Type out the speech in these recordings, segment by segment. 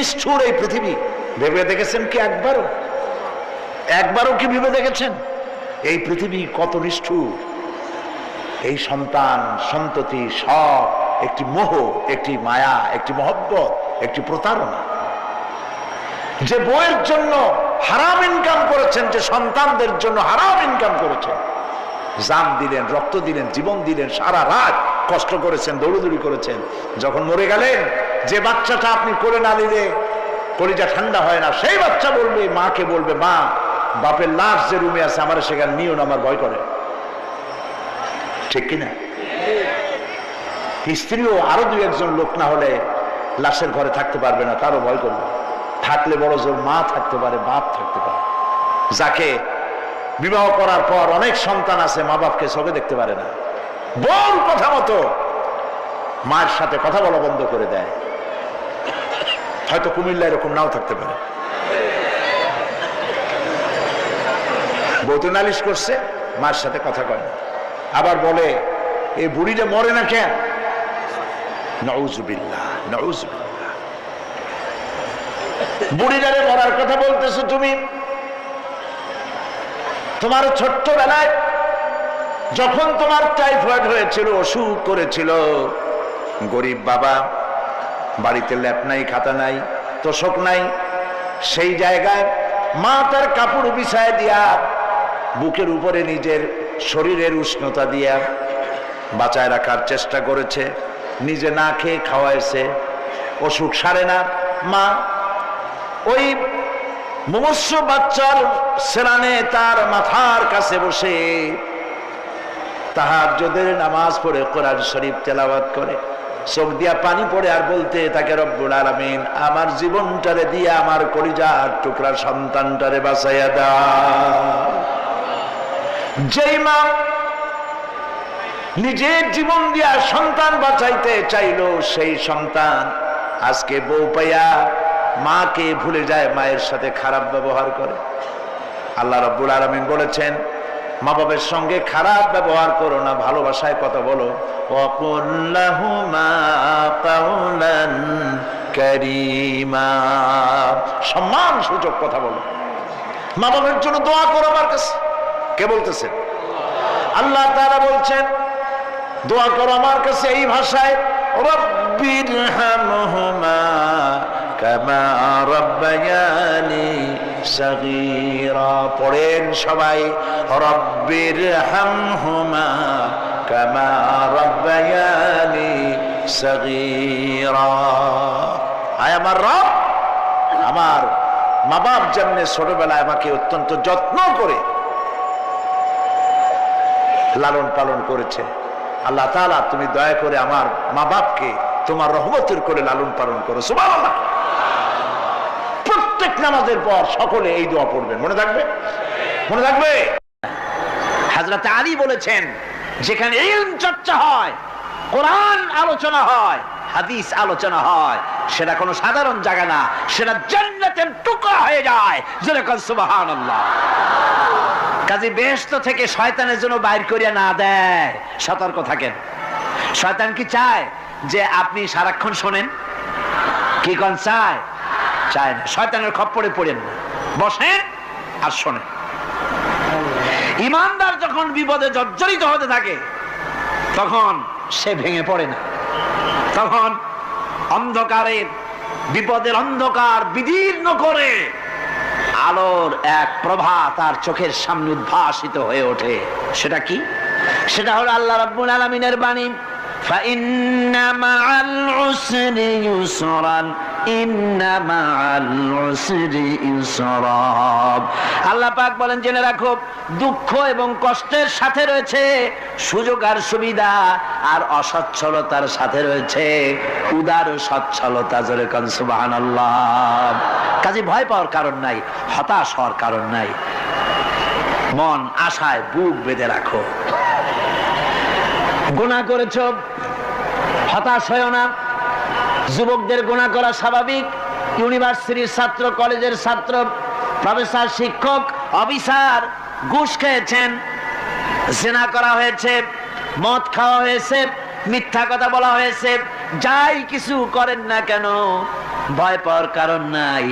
নিষ্ঠুর এই পৃথিবী, ভেবে দেখেছেন কি একবারও কি ভেবে দেখেছেন এই পৃথিবী কত নিষ্ঠুর? এই সন্তান সন্ততি সব একটি মোহ, একটি মায়া, একটি মহব্বত, একটি প্রতারণা। যে বউয়ের জন্য হারাম ইনকাম করেছেন, যে সন্তানদের জন্য হারাম ইনকাম করেছেন, জান দিলেন, রক্ত দিলেন, জীবন দিলেন, সারা রাত কষ্ট করেছেন, দৌড়দৌড়ি করেছেন, যখন মরে গেলেন, যে বাচ্চাটা আপনি কোলে না নিলে কলিজা ঠান্ডা হয় না, সেই বাচ্চা বলবে, মাকে বলবে, মা বাপের লাশ যে রুমে আছে আমার সেখানে নিও না, আমার ভয় করে। ঠিক কিনা? স্ত্রীও আরো দুই একজন লোক না হলে লাশের ঘরে থাকতে পারবে না, তারও ভয় করবে। থাকলে বড় জোর মা থাকতে পারে, বাপ থাকতে পারে। যাকে বিবাহ করার পর অনেক সন্তান আছে, মা বাপকে চোখে দেখতে পারে না, বল কথা মতো মায়ের সাথে কথা বলা বন্ধ করে দেয়। হয়তো কুমিল্লা এরকম নাও থাকতে পারে। বউ তো নালিশ করছে, মায়ের সাথে কথা কয় না, আবার বলে এই বুড়িটা মরে না কেন? নাউজুবিল্লাহ, নাউজুবিল্লাহ। বুড়িটারে মরার কথা বলতেছো তুমি? তোমার ছোট্টবেলায় যখন তোমার টাইফয়েড হয়েছিল, অসুখ করেছিল, গরিব বাবা, বাড়িতে ল্যাপ নাই, খাতা নাই, তোষক নাই, সেই জায়গায় মা তার কাপড় বিছায় দিয়া বুকের উপরে নিজের শরীরের উষ্ণতা দিয়া বাঁচায় রাখার চেষ্টা করেছে, নিজে না খেয়ে খাওয়াইছে, অসুখ সারে না। মা ওই মুমূর্ষ বাচ্চার সেরানে তার মাথার কাছে বসে তাহাজ্জুদের নামাজ পড়ে কোরআন শরীফ তেলাওয়াত করে, চোখ দিয়া পানি পড়ে আর বলতে তাকে, রব্বুল আলামিন আমার জীবনটারে দিয়া আমার কলিজার টুকরা সন্তানটারে বাঁচাইয়া দাও। যেই মা নিজের জীবন দিয়া সন্তান বাঁচাইতে চাইলো, সেই সন্তান আজকে বউ পাইয়া মাকে ভুলে যায়, মায়ের সাথে খারাপ ব্যবহার করে। আল্লাহ রাব্বুল আলামিন বলেছেন, মা বাবার সঙ্গে খারাপ ব্যবহার করো না, ভালোবাসায় কথা বলো। ওয়াকুল লাহুমা কাওলান কারীমা, সম্মান সূচক কথা বলো। মা বাবার জন্য দোয়া করো আমার কাছে। কে বলতেছেন? আল্লাহ তাআলা বলছেন দোয়া করো আমার কাছে এই ভাষায়, রব্বিরহামহুমা কামা রাব্বায়ানি সাগীরা। পড়েন সবাই, রব্বিরহামহুমা কামা রাব্বায়ানি সাগীরা। আয় আমার রব, আমার মা বাপ যেমনি ছোটবেলায় আমাকে অত্যন্ত যত্ন করে লালন পালন করেছে, আল্লাহ তাআলা তুমি দয়া করে আমার মা বাপকে তোমার রহমতের করে লালন পালন করো। সুবহানাল্লাহ। প্রত্যেক নামাজের পর সকলে এই দোয়া পড়বেন, মনে থাকবে? মনে থাকবে? হযরত আলী বলেছেন, যেখানে ইলম চর্চা হয়, কোরআন আলোচনা হয়, হাদিস আলোচনা হয়, সেটা কোনো সাধারণ জায়গা না, সেটা জান্নাতের টুকরা হয়ে যায়। যেরকম সুবহানাল্লাহ। কাজী বেহেশত থেকে শয়তানের জন্য বাইর করিয়া না দেয়, সতর্ক থাকেন। শয়তান কি চায় যে আপনি সারাক্ষণ শোনেন? কি কোন চায়? চায় না। শয়তানের খপ্পরে পড়েন না, বসেন আর শোনেন। ইমানদার যখন বিপদে জর্জরিত হতে থাকে তখন সে ভেঙে পড়ে না, তখন অন্ধকারের বিপদের অন্ধকার বিদীর্ণ করে আলোর এক প্রভা তার চোখের সামনে উদ্ভাসিত হয়ে ওঠে। সেটা কি? সেটা হলো আল্লাহ রাব্বুল আলামিনের বাণী, ফাইন্না মাআল উসরি ইউসরান, ইন্না মাআল উসরি ইউসরা। আল্লাহ পাক বলেন, জেনে রাখো, দুঃখ এবং কষ্টের সাথে রয়েছে সুযোগ আর সুবিধা, আর অসচ্ছলতার সাথে রয়েছে উদার সচ্ছলতা। জোরে কোন সুবহানাল্লাহ। কাজে ভয় পাওয়ার কারণ নাই, হতাশ হওয়ার কারণ নাই, মন আশায় বুক বেঁধে রাখো। গুনাহ করেছো, হতাশ হয়ো না। যুবকদের গুনাহ করা স্বাভাবিক। ইউনিভার্সিটির ছাত্র, কলেজের ছাত্র, প্রফেসর, শিক্ষক, অফিসার ঘুষ খেয়েছেন, জিনা করা হয়েছে, মদ খাওয়া হয়েছে, মিথ্যা কথা বলা হয়েছে, যাই কিছু করেন না কেন ভয় পাওয়ার কারণ নাই,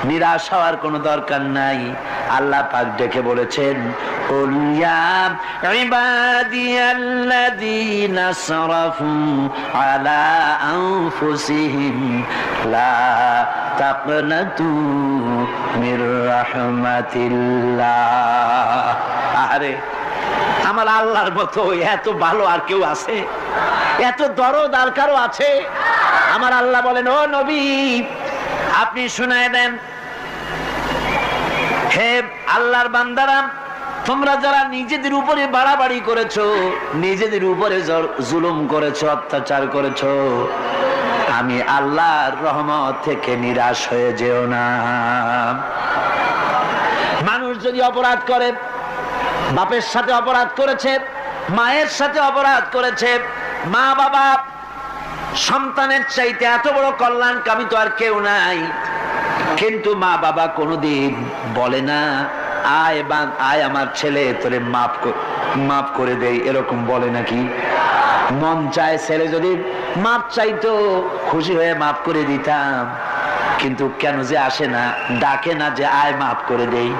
নিরাশ হওয়ার কোনো দরকার নাই। আল্লাহ পাক ডেকে বলেছেন, কুল ইয়া ইবাদিয়াল্লাযীনা আসরাফু আলা আনফুসিহিম লা তাকনাতু মির রাহমাতিল্লাহ। আরে আমার আল্লাহর মতো এত ভালো আর কেউ আছে? এত দরদ আর কারো আছে? আমার আল্লাহ বলেন, ও নবী আপনি শুনায় দেন, হে আল্লাহর বান্দারা, তোমরা যারা নিজেদের উপরে বাড়াবাড়ি করেছো, নিজেদের উপরে জুলুম করেছো, অত্যাচার করেছো, আমি আল্লাহর রহমত থেকে নিরাশ হয়ে যেও না। মানুষ যদি অপরাধ করে, বাপের সাথে অপরাধ করেছে, মায়ের সাথে অপরাধ করেছে, মা বাবা সন্তানের চাইতে এত বড় কল্যাণকামী তো আর কেউ নাই, কিন্তু মা বাবা কোনোদিন বলে না আয় আমার ছেলে তোরে মাফ করে দেই, এরকম বলে নাকি? মন চায় ছেলে যদি মাপ চাইতো, খুশি হয়ে মাফ করে দিতাম, কিন্তু কেন যে আসে না, ডাকে না যে আয় মাফ করে দেই।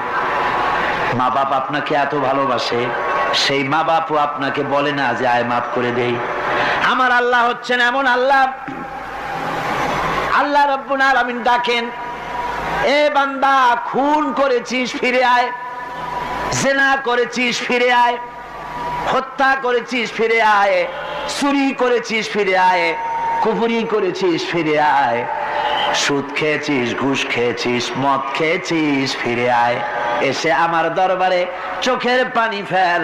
মা বাপ আপনাকে এত ভালোবাসে, সেই মা বাপও আপনাকে বলে না যে আয় মাফ করে দেই। আমার আল্লাহ হচ্ছেন এমন আল্লাহ, আল্লাহ রাব্বুল আলামিন ডাকেন, এ বান্দা খুন করেছিস ফিরে আয়, জিনা করেছিস ফিরে আয়, হত্যা করেছিস ফিরে আয়, চুরি করেছিস ফিরে আয়, কুফরি করেছিস ফিরে আয়, সুদ খেয়েছিস, ঘুষ খেয়েছিস, মদ খেয়েছিস ফিরে আয়, এসে আমার দরবারে চোখের পানি ফেল,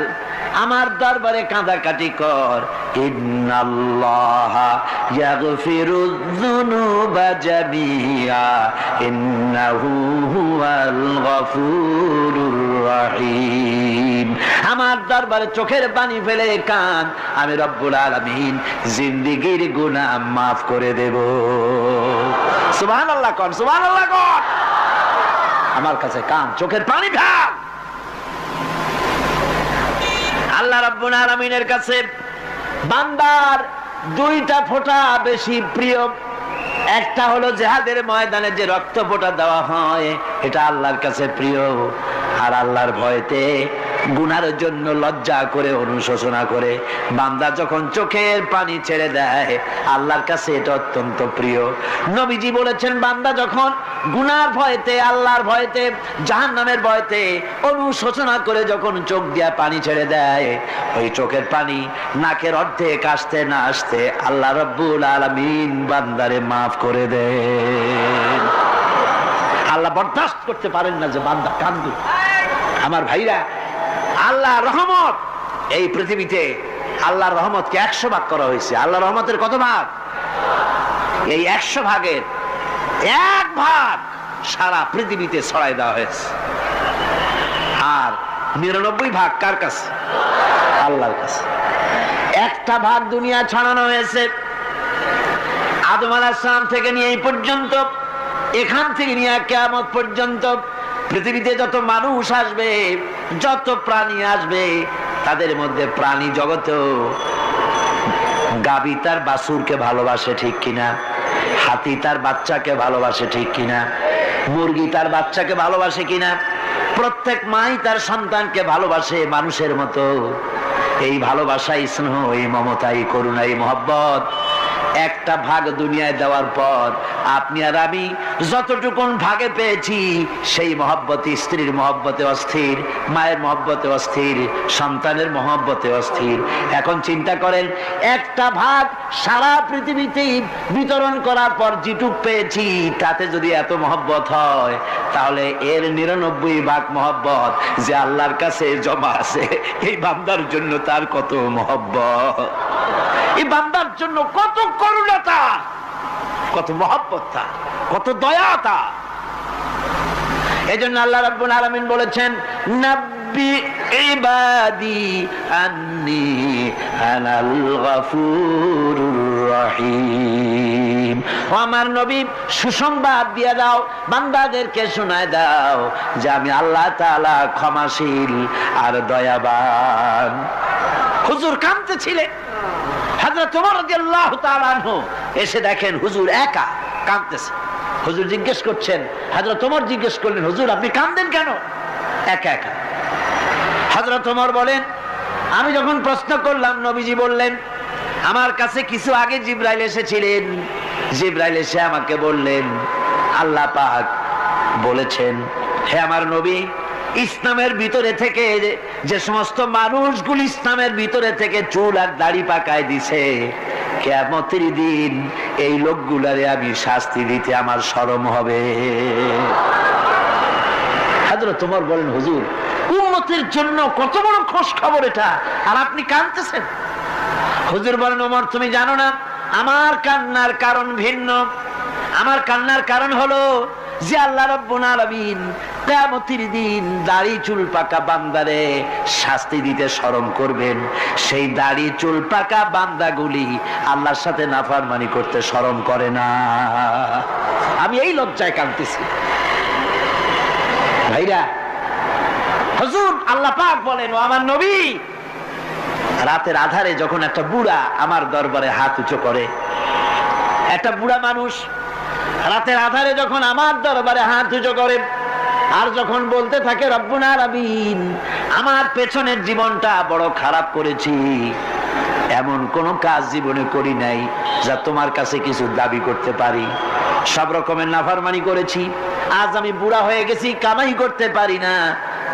আমার দরবারে কাঁদাকাটি কর। ইন্নাল্লাহা ইয়াগফিরুয যুনুবা জামিআ ইন্নাহু হুয়াল গফুরুর রহিম। আমার দরবারে চোখের পানি ফেলে কান, আমি রব্বুল আলামিন জিন্দেগীর গুনাহ মাফ করে দেব। সুবহানাল্লাহ কোন, সুবহানাল্লাহ কোন। আমার কাছে কান, চোখের পানি ফেল। আল্লাহ রাব্বুল আলামিনের কাছে বান্দার দুইটা ফোঁটা বেশি প্রিয়। একটা হলো জিহাদের ময়দানে যে রক্ত ফোঁটা দেওয়া হয়, এটা আল্লাহর কাছে প্রিয়। আর আল্লাহর ভয়তে গুনার জন্য লজ্জা করে, অনুশোচনা করে বান্দা যখন চোখের পানি ছেড়ে দেয়, আল্লাহর কাছে এটা অত্যন্ত প্রিয়। নবীজি বলেছেন, বান্দা যখন গুনার ভয়তে, আল্লাহর ভয়তে, জাহান্নামের ভয়তে অনুশোচনা করে যখন চোখ দিয়া পানি ছেড়ে দেয়, ওই চোখের পানি নাকের অর্ধেক আসতে না আসতে আল্লাহ রাব্বুল আলামিন বান্দারে মাফ করে দেন। আল্লাহ বরদাস্ত করতে পারেন না যে বান্দা কান্দে। আমার ভাইরা, আল্লাহ রহমত এই পৃথিবীতে, আল্লাহর রহমতকে 100 ভাগ করা হয়েছে। আল্লাহ রহমতের কত ভাগ? এই 100 ভাগের 1 ভাগ সারা পৃথিবীতে ছড়াই দেওয়া হয়েছে। আর 99 ভাগ কার কাছে? আল্লাহর কাছে। একটা ভাগ দুনিয়া ছড়ানো হয়েছে আদম আলাইহিস সালাম থেকে নিয়ে এই পর্যন্ত, এখান থেকে নিয়ে কিয়ামত পর্যন্ত পৃথিবীতে যত মানুষ আসবে, যত প্রাণী আসবে, তাদের মধ্যে প্রাণী জগতেও গাভী তার বাছুরকে ভালোবাসে ঠিক কিনা, হাতি তার বাচ্চাকে ভালোবাসে ঠিক কিনা, মুরগি তার বাচ্চাকে ভালোবাসে কিনা, প্রত্যেক মাই তার সন্তানকে ভালোবাসে মানুষের মতো। এই ভালোবাসা, স্নেহ, এই মমতা, এই করুণা, এই মহব্বত একটা ভাগ দুনিয়ায় দেওয়ার পর আপনি আর আমি যতটুকুন ভাগে পেয়েছি, সেই মহব্বতে, স্ত্রীর মহব্বতে অস্থির, মায়ের মহব্বতে অস্থির, সন্তানের মহব্বতে অস্থির। এখন চিন্তা করেন, একটা ভাগ সারা পৃথিবীতেই বিতরণ করার পর যেটুক পেয়েছি, তাতে যদি এত মহব্বত হয়, তাহলে এর 99 ভাগ মহব্বত যে আল্লাহর কাছে জমা আছে, এই বান্দার জন্য তার কত মহব্বত, এই বান্দার জন্য কত করুণা, কত মহব্বত, কত দয়া। এজন্য আল্লাহ রাব্বুল আলামিন বলেছেন, নাব্বি ইবাদি আন্নী আনাল গফুরুর রহিম। ও আমার নবী, সুসংবাদ দিয়ে দাও, বান্দাদেরকে শোনায় দাও যে আমি আল্লাহ তাআলা ক্ষমাশীল আর দয়াবান। হুজুর কাঁদতেছিলেন, হযরত ওমর রাদিয়াল্লাহু তাআলা আনহু এসে দেখেন হুজুর একা কাঁদতেছে। হুজুর জিজ্ঞেস করছেন, হযরত ওমর জিজ্ঞেস করলেন, হুজুর আপনি কাঁদেন কেন একা একা? হযরত ওমর বলেন, আমি যখন প্রশ্ন করলাম নবীজি বললেন, আমার কাছে কিছু আগে জিবরাইল এসেছিলেন। জিবরাইল এসে আমাকে বললেন, আল্লাহ পাক বলেছেন, হে আমার নবী, ইসলামের ভিতরে থেকে যে সমস্ত মানুষগুলো ইসলামের ভিতরে থেকে চুল আর দাড়ি পাকায় দিছে, কিয়ামতের দিন এই লোকগুলারে আমি শাস্তি দিতে আমার শরম হবে। হযরত ওমর বলেন, হুজুর উম্মতের জন্য কত বড় খোঁজ খবর এটা, আর আপনি কাঁদতেছেন। হুজুর বলেন, ওমর তুমি জানো না আমার কান্নার কারণ ভিন্ন। আমার কান্নার কারণ হলো যে আল্লাহ রাব্বুল আলামিন কিয়ামতের দিন দাড়ি চুল পাকা বান্দারে শাস্তি দিতে শরম করবেন। সেই দাড়ি চুল পাকা বান্দাগুলি আল্লাহর সাথে নাফরমানি করতে শরম করে না। আমি এই লজ্জায় কাঁদতেছি। ভাইরা, হুজুর আল্লাহ পাক বলেন, ও আমার নবী, রাতের আধারে যখন একটা বুড়া আমার দরবারে হাত উঁচু করে, একটা বুড়া মানুষ রাতের আধারে যখন আমার দরবারে হাত উঁচু করে আর যখন বলতে থাকে, রব্বুল আলামিন আমার পেছনের জীবনটা বড় খারাপ করেছি, এমন কোন কাজ জীবনে করি নাই যা তোমার কাছে কিছু দাবি করতে পারি, সব রকমের নাফরমানি করেছি, আজ আমি বুড়া হয়ে গেছি, কামাই করতে পারি না,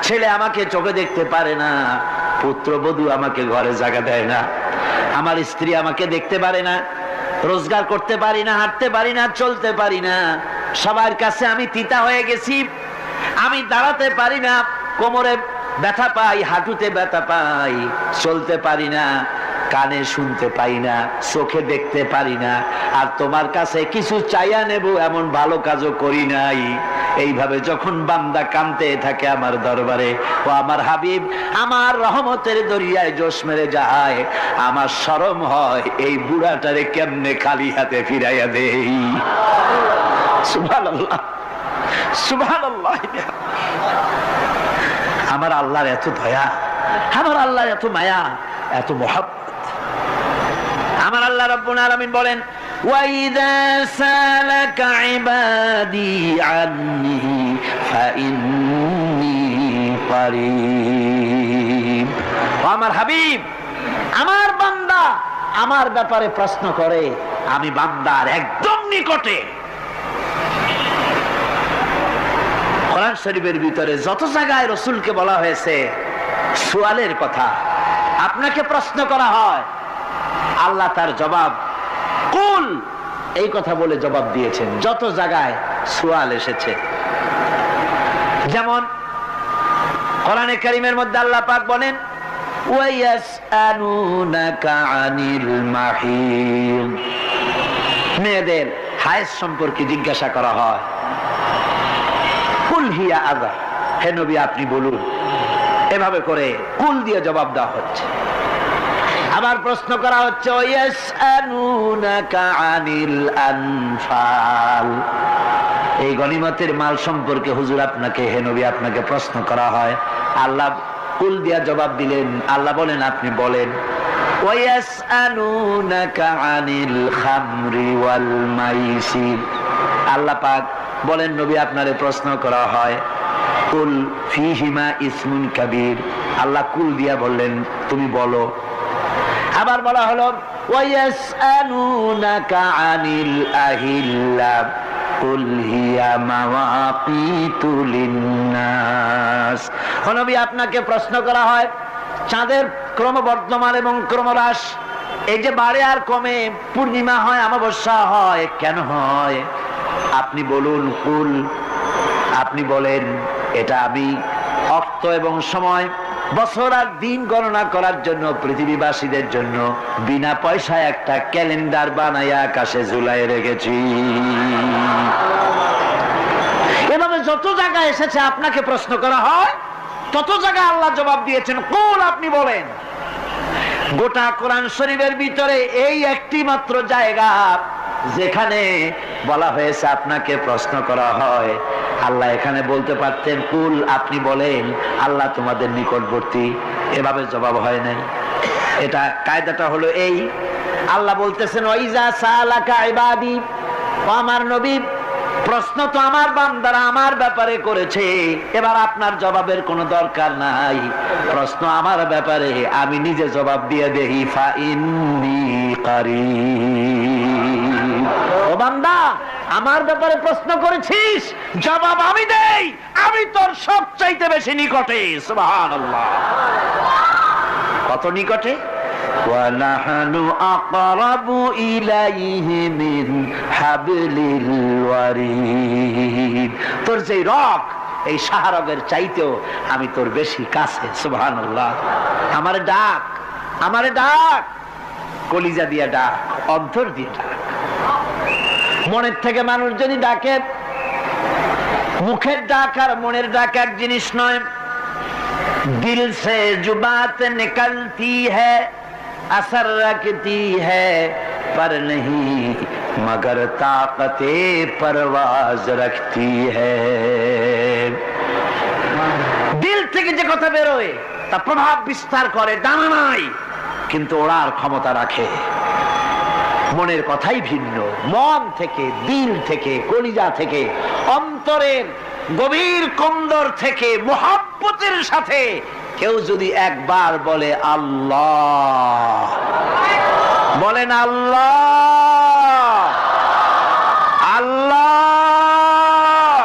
ছেলে আমাকে চোখে দেখতে পারে না, পুত্রবধূ আমাকে ঘরে জায়গা দেয় না, আমার স্ত্রী আমাকে দেখতে পারে না, রোজগার করতে পারি না, হাঁটতে পারি না, চলতে পারি না, সবার কাছে আমি তিতা হয়ে গেছি, আমি দাঁড়াতে পারি না, কোমরে ব্যথা পাই, হাঁটুতে ব্যথা পাই, চলতে পারি না, কানে শুনতে পাই না, চোখে দেখতে পারি না, আর তোমার কাছে কিছু চাইয়া নেব এমন ভালো কাজও করি নাই। এইভাবে যখন বান্দা কাঁদতে থাকে আমার দরবারে, ও আমার হাবিব আমার রহমতের দরিয়ায় জোশ মেরে যায়, আমার শরম হয় এই বুড়াটারে কেমনে খালি হাতে ফিরাইয়া দেই। সুবহানাল্লাহ, সুবহানাল্লাহ। আমার আল্লাহর এত দয়া, আমার আল্লাহর এত মায়া, এত মহব্বত। আমার আল্লাহ রাব্বুল আলামিন বলেন, وَإِذَا سَأَلَكَ عِبَادِي عَنِّي فَإِنِّي قَرِيبٌ। আমার হাবিব, আমার বান্দা আমার ব্যাপারে প্রশ্ন করে, আমি বান্দার একদম নিকটে। কোরআন শরীফের ভিতরে যত জায়গায় রাসূলকে বলা হয়েছে সুয়ালের কথা, আপনাকে প্রশ্ন করা হয়, আল্লাহ তার জবাব কুল এই কথা বলে জবাব দিয়েছেন। যত জায়গায় সুয়াল এসেছে, যেমন কোরআনে কারীমের মধ্যে আল্লাহ পাক বলেন, ওয়ায়াসআলুনাকা আনিল মাহিদ, মেয়েদের হায়েজ সম্পর্কে জিজ্ঞাসা করা হয়, কুল হিয়া আযা, হে নবী আপনি বলুন। এভাবে করে কুল দিয়ে জবাব দেওয়া হচ্ছে। আবার প্রশ্ন করা হচ্ছে, ওয়ায়াসআলুনাকা আনিল আনফাল, এই গনিমতের মাল সম্পর্কে হুজুর আপনাকে, হে নবী আপনাকে প্রশ্ন করা হয়। আল্লাহ কুল দিয়া জবাব দিলেন। আল্লাহ বলেন আপনি বলেন। ওয়ায়াসআলুনাকা আনিল খামরি ওয়াল মাইসির, আল্লাহ পাক বলেন নবী আপনারে প্রশ্ন করা হয়, কুল ফীহিমা ইসমুন কাবীর, আল্লাহ কুল দিয়া বললেন তুমি বলো। আবার বলা হলো, ওয়ায়াসআলুনাকা আনিল আহিল্লা কুল হিয়া মাওয়াকিতু লিন্নাস, নবী আপনাকে প্রশ্ন করা হয় চাঁদের ক্রমবর্ধমান এবং ক্রমহ্রাস, এই যে বাড়ে আর কমে, পূর্ণিমা হয় অমাবস্যা হয়, কেন হয় আপনি বলুন। কুল, আপনি বলেন এটা আমি অর্থ এবং সময়, বছর আর দিন গণনা করার জন্য পৃথিবীবাসীদের জন্য বিনা পয়সায় একটা ক্যালেন্ডার বানাইয়া আকাশে ঝুলাই রেখেছি। এভাবে যত জায়গায় এসেছে আপনাকে প্রশ্ন করা হয়, তত জায়গায় আল্লাহ জবাব দিয়েছেন কুল, আপনি বলেন। গোটা কোরআন শরীফের ভিতরে এই একটি মাত্র জায়গা যেখানে বলা হয়েছে আপনাকে প্রশ্ন করা হয়, আল্লাহ এখানে বলতে পারতেন কুল আপনি বলেন, আল্লাহ তোমাদের নিকটবর্তী, এভাবে জবাব হয় নাই। এটা কায়দাটা হলো এই, আল্লাহ বলতেছেন ওয়াইজা সালাকা ইবাদি, ও আমার নবী প্রশ্ন তো আমার বান্দারা আমার ব্যাপারে করেছে, এবার আপনার জবাবের কোনো দরকার নাই। প্রশ্ন আমার ব্যাপারে, আমি নিজে জবাব দিয়ে দেই। ফা ইন্নী কারীব। ও বান্দা, আমার ব্যাপারে প্রশ্ন করেছিস, জবাব আমি দেই, আমি তোর সবচাইতে বেশি নিকটে। সুবহানাল্লাহ। কত নিকটে? وَنَحْنُ أَقْرَبُ إِلَيْهِ مِنْ حَبْلِ الْوَرِيدِ। তোর যে রগ, এই শাহরগের চাইতেও আমি তোর বেশি কাছে। সুবহানাল্লাহ। আমারে ডাক, আমারে ডাক, কলিজা দিয়া ডাক, অন্তর দিয়ে ডাক। মনের থেকে মানুষ যদি ডাকে, মুখের ডাক আর মনের ডাক এক জিনিস নয়। दिल से जो बात निकलती है असर रखती है पर नहीं मगर ताकते परवाज रखती है। दिल থেকে যে কথা বেরোয় তা প্রভাব বিস্তার করে, ডানা নাই কিন্তু ওড়ার ক্ষমতা রাখে। মনের কথাই ভিন্ন। মন থেকে, দিল থেকে, কলিজা থেকে, অন্তরের গভীর কন্দর থেকে মুহাব্বতের সাথে কেউ যদি একবার বলে আল্লাহ, বলেন আল্লাহ, আল্লাহ,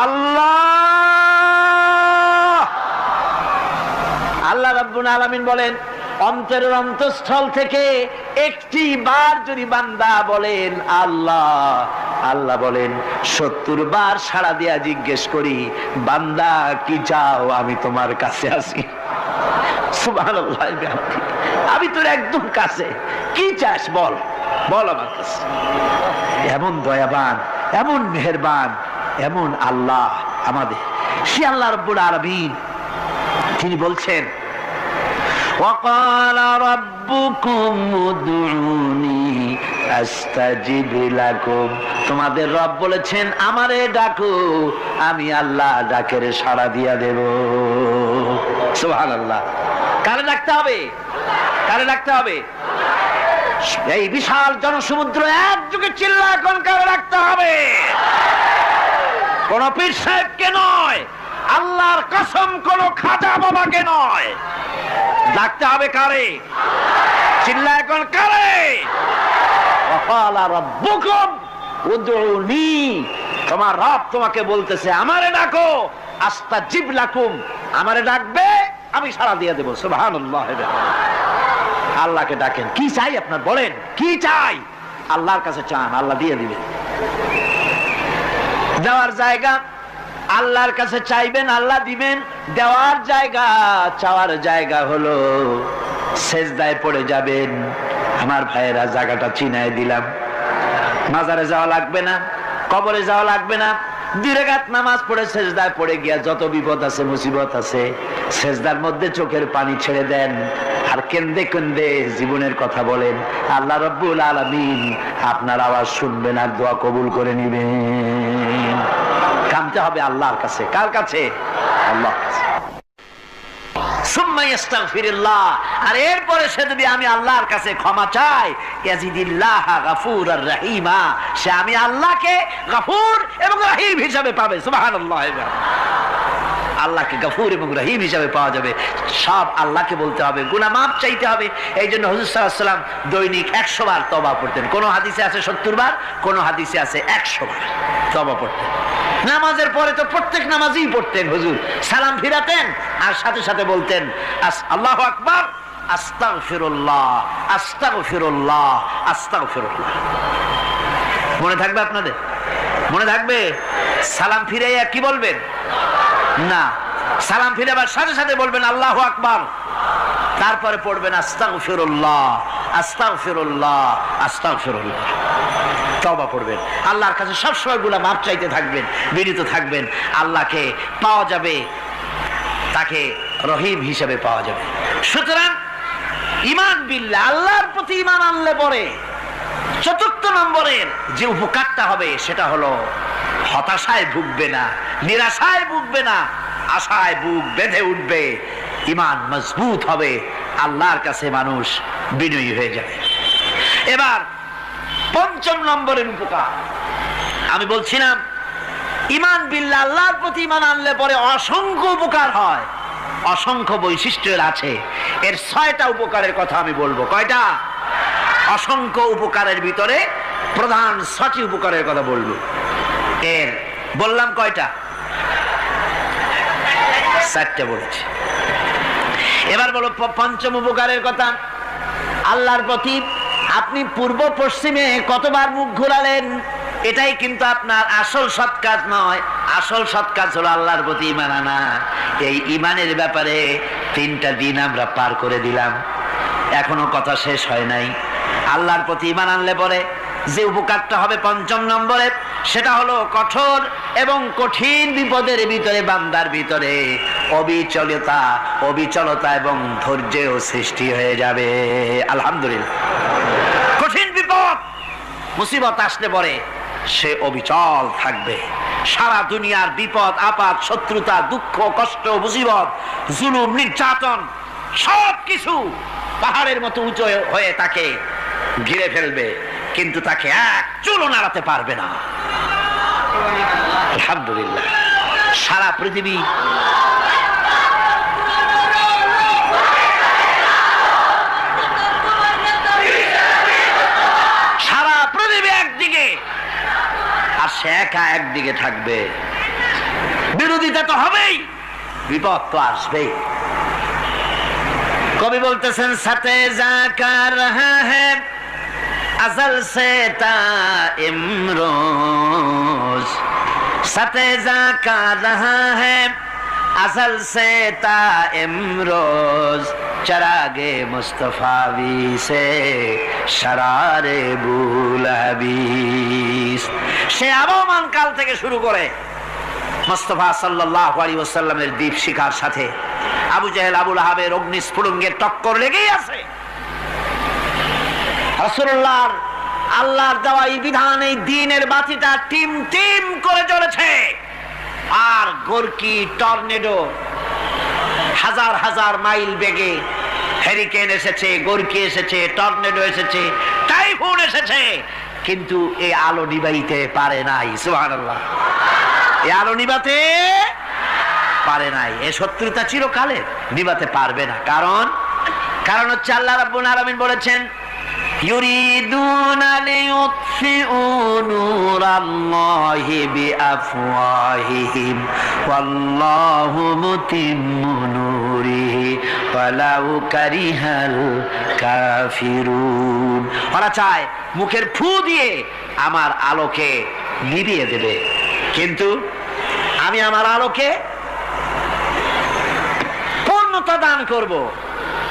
আল্লাহ। আল্লাহ রাব্বুল আলামিন বলেন, অন্তরের অন্তঃস্থল থেকে একটি বার যদি বান্দা বলেন আল্লাহ, আল্লাহ বলেন 70 বার সাড়া দিয়া জিজ্ঞেস করি, বান্দা কি চাও, আমি তোমার কাছে আছি। সুবহানাল্লাহ। আমি তোর একদম কাছে, কি চাস বল, বল আমার কাছে। এমন দয়াবান, এমন মেহেরবান, এমন আল্লাহ আমাদের। সে আল্লাহ রাব্বুল আলামিন, তিনি বলছেন وقال ربكم ادعوني استجب لكم। তোমাদের রব বলেছেন আমারে ডাকো, আমি আল্লাহ ডাকের সাড়া দিয়া দেব। সুবহানাল্লাহ। কারে ডাকতে হবে? কারে ডাকতে হবে? এই বিশাল জনসমুদ্র একযোগে চিল্লা কোন কারে ডাকতে হবে? কোন পীর সাহেবকে নয়, আল্লাহর কসম কোন খাজা বাবাকে নয়। ডাকতে হবে কারে? চিল্লা এখন কারে? ওয়াকালা রাব্বুকুম উদউনি। তোমার রব তোমাকে বলতেছে আমারে ডাকো, আস্তাজিব লাকুম, আমারে ডাকবে আমি সাড়া দিয়ে দেব। সুবহানাল্লাহ। আল্লাহকে ডাকেন। কি চাই আপনার বলেন, কি চাই? আল্লাহর কাছে চান, আল্লাহ দিয়ে দিবেন। দেওয়ার জায়গা আল্লাহর কাছে চাইবেন, আল্লাহ দিবেন। দেওয়ার জায়গা, চাওয়ার জায়গা হলো সেজদায় পড়ে যাবেন। আমার ভাইয়েরা, জায়গাটা চিনায় দিলাম। মাজারে যাওয়া লাগবে না, কবরে যাওয়া লাগবে না। 2 রাকাত নামাজ পড়ে সেজদায় পড়ে গিয়া যত বিপদ আছে, মুসিবত আছে, সেজদার মধ্যে চোখের পানি ছেড়ে দেন আর কেন্দে কেন্দে জীবনের কথা বলেন। আল্লাহ রাব্বুল আলামিন আপনার আওয়াজ শুনবেন আর দোয়া কবুল করে নিবেন। কামতে হবে আল্লাহর কাছে। কার কাছে? আল্লাহর কাছে। সুম্মা ইস্তাগফিরুল্লাহ। আর এরপরে সে যদি আমি আল্লাহর কাছে ক্ষমা চাই, ইয়াজিদিল্লাহ গফুরার রহিমা, সে আমি আল্লাহকে গফুর এবং রহিম হিসাবে পাবে। সুবহানাল্লাহ। আল্লাহকে গফুর এবং রহিম হিসাবে পাওয়া যাবে। সব আল্লাহকে বলতে হবে, গুনাহ মাফ চাইতে হবে। এই জন্য হুজুর সাল্লাল্লাহু আলাইহি ওয়াসাল্লাম দৈনিক 100 বার তওবা পড়তেন। কোন হাদিসে আছে 70 বার, কোন হাদিসে আছে 100 বার তওবা পড়তেন। নামাজের পরে তো প্রত্যেক নামাজই পড়তেন হুজুর। সালাম ফিরাতেন আর সাথে সাথে বলতেন আল্লাহু আকবার, আস্তাগফিরুল্লাহ, আস্তাগফিরুল্লাহ, আস্তাগফিরুল্লাহ। মনে থাকবে আপনাদের? মনে থাকবে? সালাম ফিরাইয়া কি বলবেন? না, সালাম ফিরাবার সাথে সাথে বলবেন আল্লাহু আকবার, তারপরে পড়বেন আস্তাগফিরুল্লাহ, আস্তাগফিরুল্লাহ, আস্তাগফিরুল্লাহ। তওবা করবেন। আল্লাহর কাছে সবসময় গুনাহ মাফ চাইতে থাকবেন, বিনীত থাকবেন। আল্লাহকে পাওয়া যাবে, তাকে রহিম হিসেবে পাওয়া যাবে। সুতরাং ঈমান বিল্লাহ, আল্লাহর প্রতি ঈমান আনলে পরে 4th নম্বরের যে উপকারটা হবে সেটা হলো হতাশায় ভুগবে না, নিরাশায় ভুগবে না, আশায় বুক বেঁধে উঠবে। ঈমান মজবুত হবে, আল্লাহর কাছে মানুষ বিনয়ী হয়ে যাবে। এবার 5ম নম্বরের উপকার, আমি বলছিলাম ঈমান বিল্লাহ, আল্লাহর প্রতি ঈমান আনলে পরে অসংখ্য উপকার হয়, অসংখ্য বৈশিষ্ট্য আছে। এর 6টা উপকারের কথা আমি বলবো। কয়টা? অসংখ্য উপকারের ভিতরে প্রধান 6টি উপকারের কথা বলবো। এর বললাম কয়টা? 4টে বলেছি। এবার বলো পঞ্চম উপকারের কথা। আল্লাহর প্রতি আপনি পূর্ব পশ্চিমে কতবার মুখ ঘোরালেন, এটাই কিন্তু আপনার আসল সৎ কাজ নয়। আসল সৎ কাজ হলো আল্লাহর প্রতি ঈমান আনা। এই ঈমানের ব্যাপারে 3টা দিন আমরা পার করে দিলাম, এখনো কথা শেষ হয় নাই। আল্লাহর প্রতি ঈমান আনলে পরে যে উপকারটা হবে 5ম নম্বরে, সেটা হলো কঠোর এবং কঠিন বিপদের ভিতরে বান্দার ভিতরে অবিচলতা এবং ধৈর্যের সৃষ্টি হয়ে যাবে। আলহামদুলিল্লাহ। কঠিন বিপদ মুসিবত আসলে পরে সে অবিচল থাকবে। সারা দুনিয়ার বিপদ আপদ, শত্রুতা, দুঃখ, কষ্ট, মুসিবত, জুলুম, নির্যাতন সবকিছু পাহাড়ের মতো উঁচু হয়ে তাকে ঘিরে ফেলবে, কিন্তু তাকে এক চুলও নাড়াতে পারবে না। আলহামদুলিল্লাহ। সারা পৃথিবী একদিকে আর সে একা একদিকে থাকবে। বিরোধিতা তো হবেই, বিপদ তো আসবেই। কবি বলতেছেন সাথে জাকা রহা হ্যায় अज़ल से ता इमरोज, सतेजा का रहा है अज़ल से ता इमरोज, चरागे मुस्तफावी से शरारे बुलहबीस। সে আবহমান কাল থেকে শুরু করে মুস্তাফা সাল্লাল্লাহু আলাইহি ওয়াসাল্লামের দীপ শিখার সাথে আবু জেহেল, আবু লাহাবের অগ্নিস্ফুলিঙ্গের টক্কর লেগেই আছে। রাসূলুল্লাহর আল্লাহর দেওয়া এই বিধান, এই দ্বীনের বাতিটা টিম টিম করে জ্বলেছে। আর গোরকি, টর্নেডো, হাজার হাজার মাইল বেগে হেরিকেন এসেছে, গোরকি এসেছে, টর্নেডো এসেছে, টাইফুন এসেছে, কিন্তু এই আলো নিবাইতে পারে নাই। সুবহানাল্লাহ। এই আলো নিবাতে পারে নাই। এই শত্রুতা চিরকালের, নিবাতে পারবে না। কারণ হচ্ছে আল্লাহ রাব্বুল আলামিন বলেছেন ইউরিদুনা লিইউতফিউ নূরাল্লাহি বিআফওয়াহিহিম ওয়াল্লাহু মুতিম্মু নূরিহি ওয়ালাউ কারিহাল কাফিরুন। ওরা চায় মুখের ফু দিয়ে আমার আলোকে নিভিয়ে দেবে, কিন্তু আমি আমার আলোকে পূর্ণতা দান করব।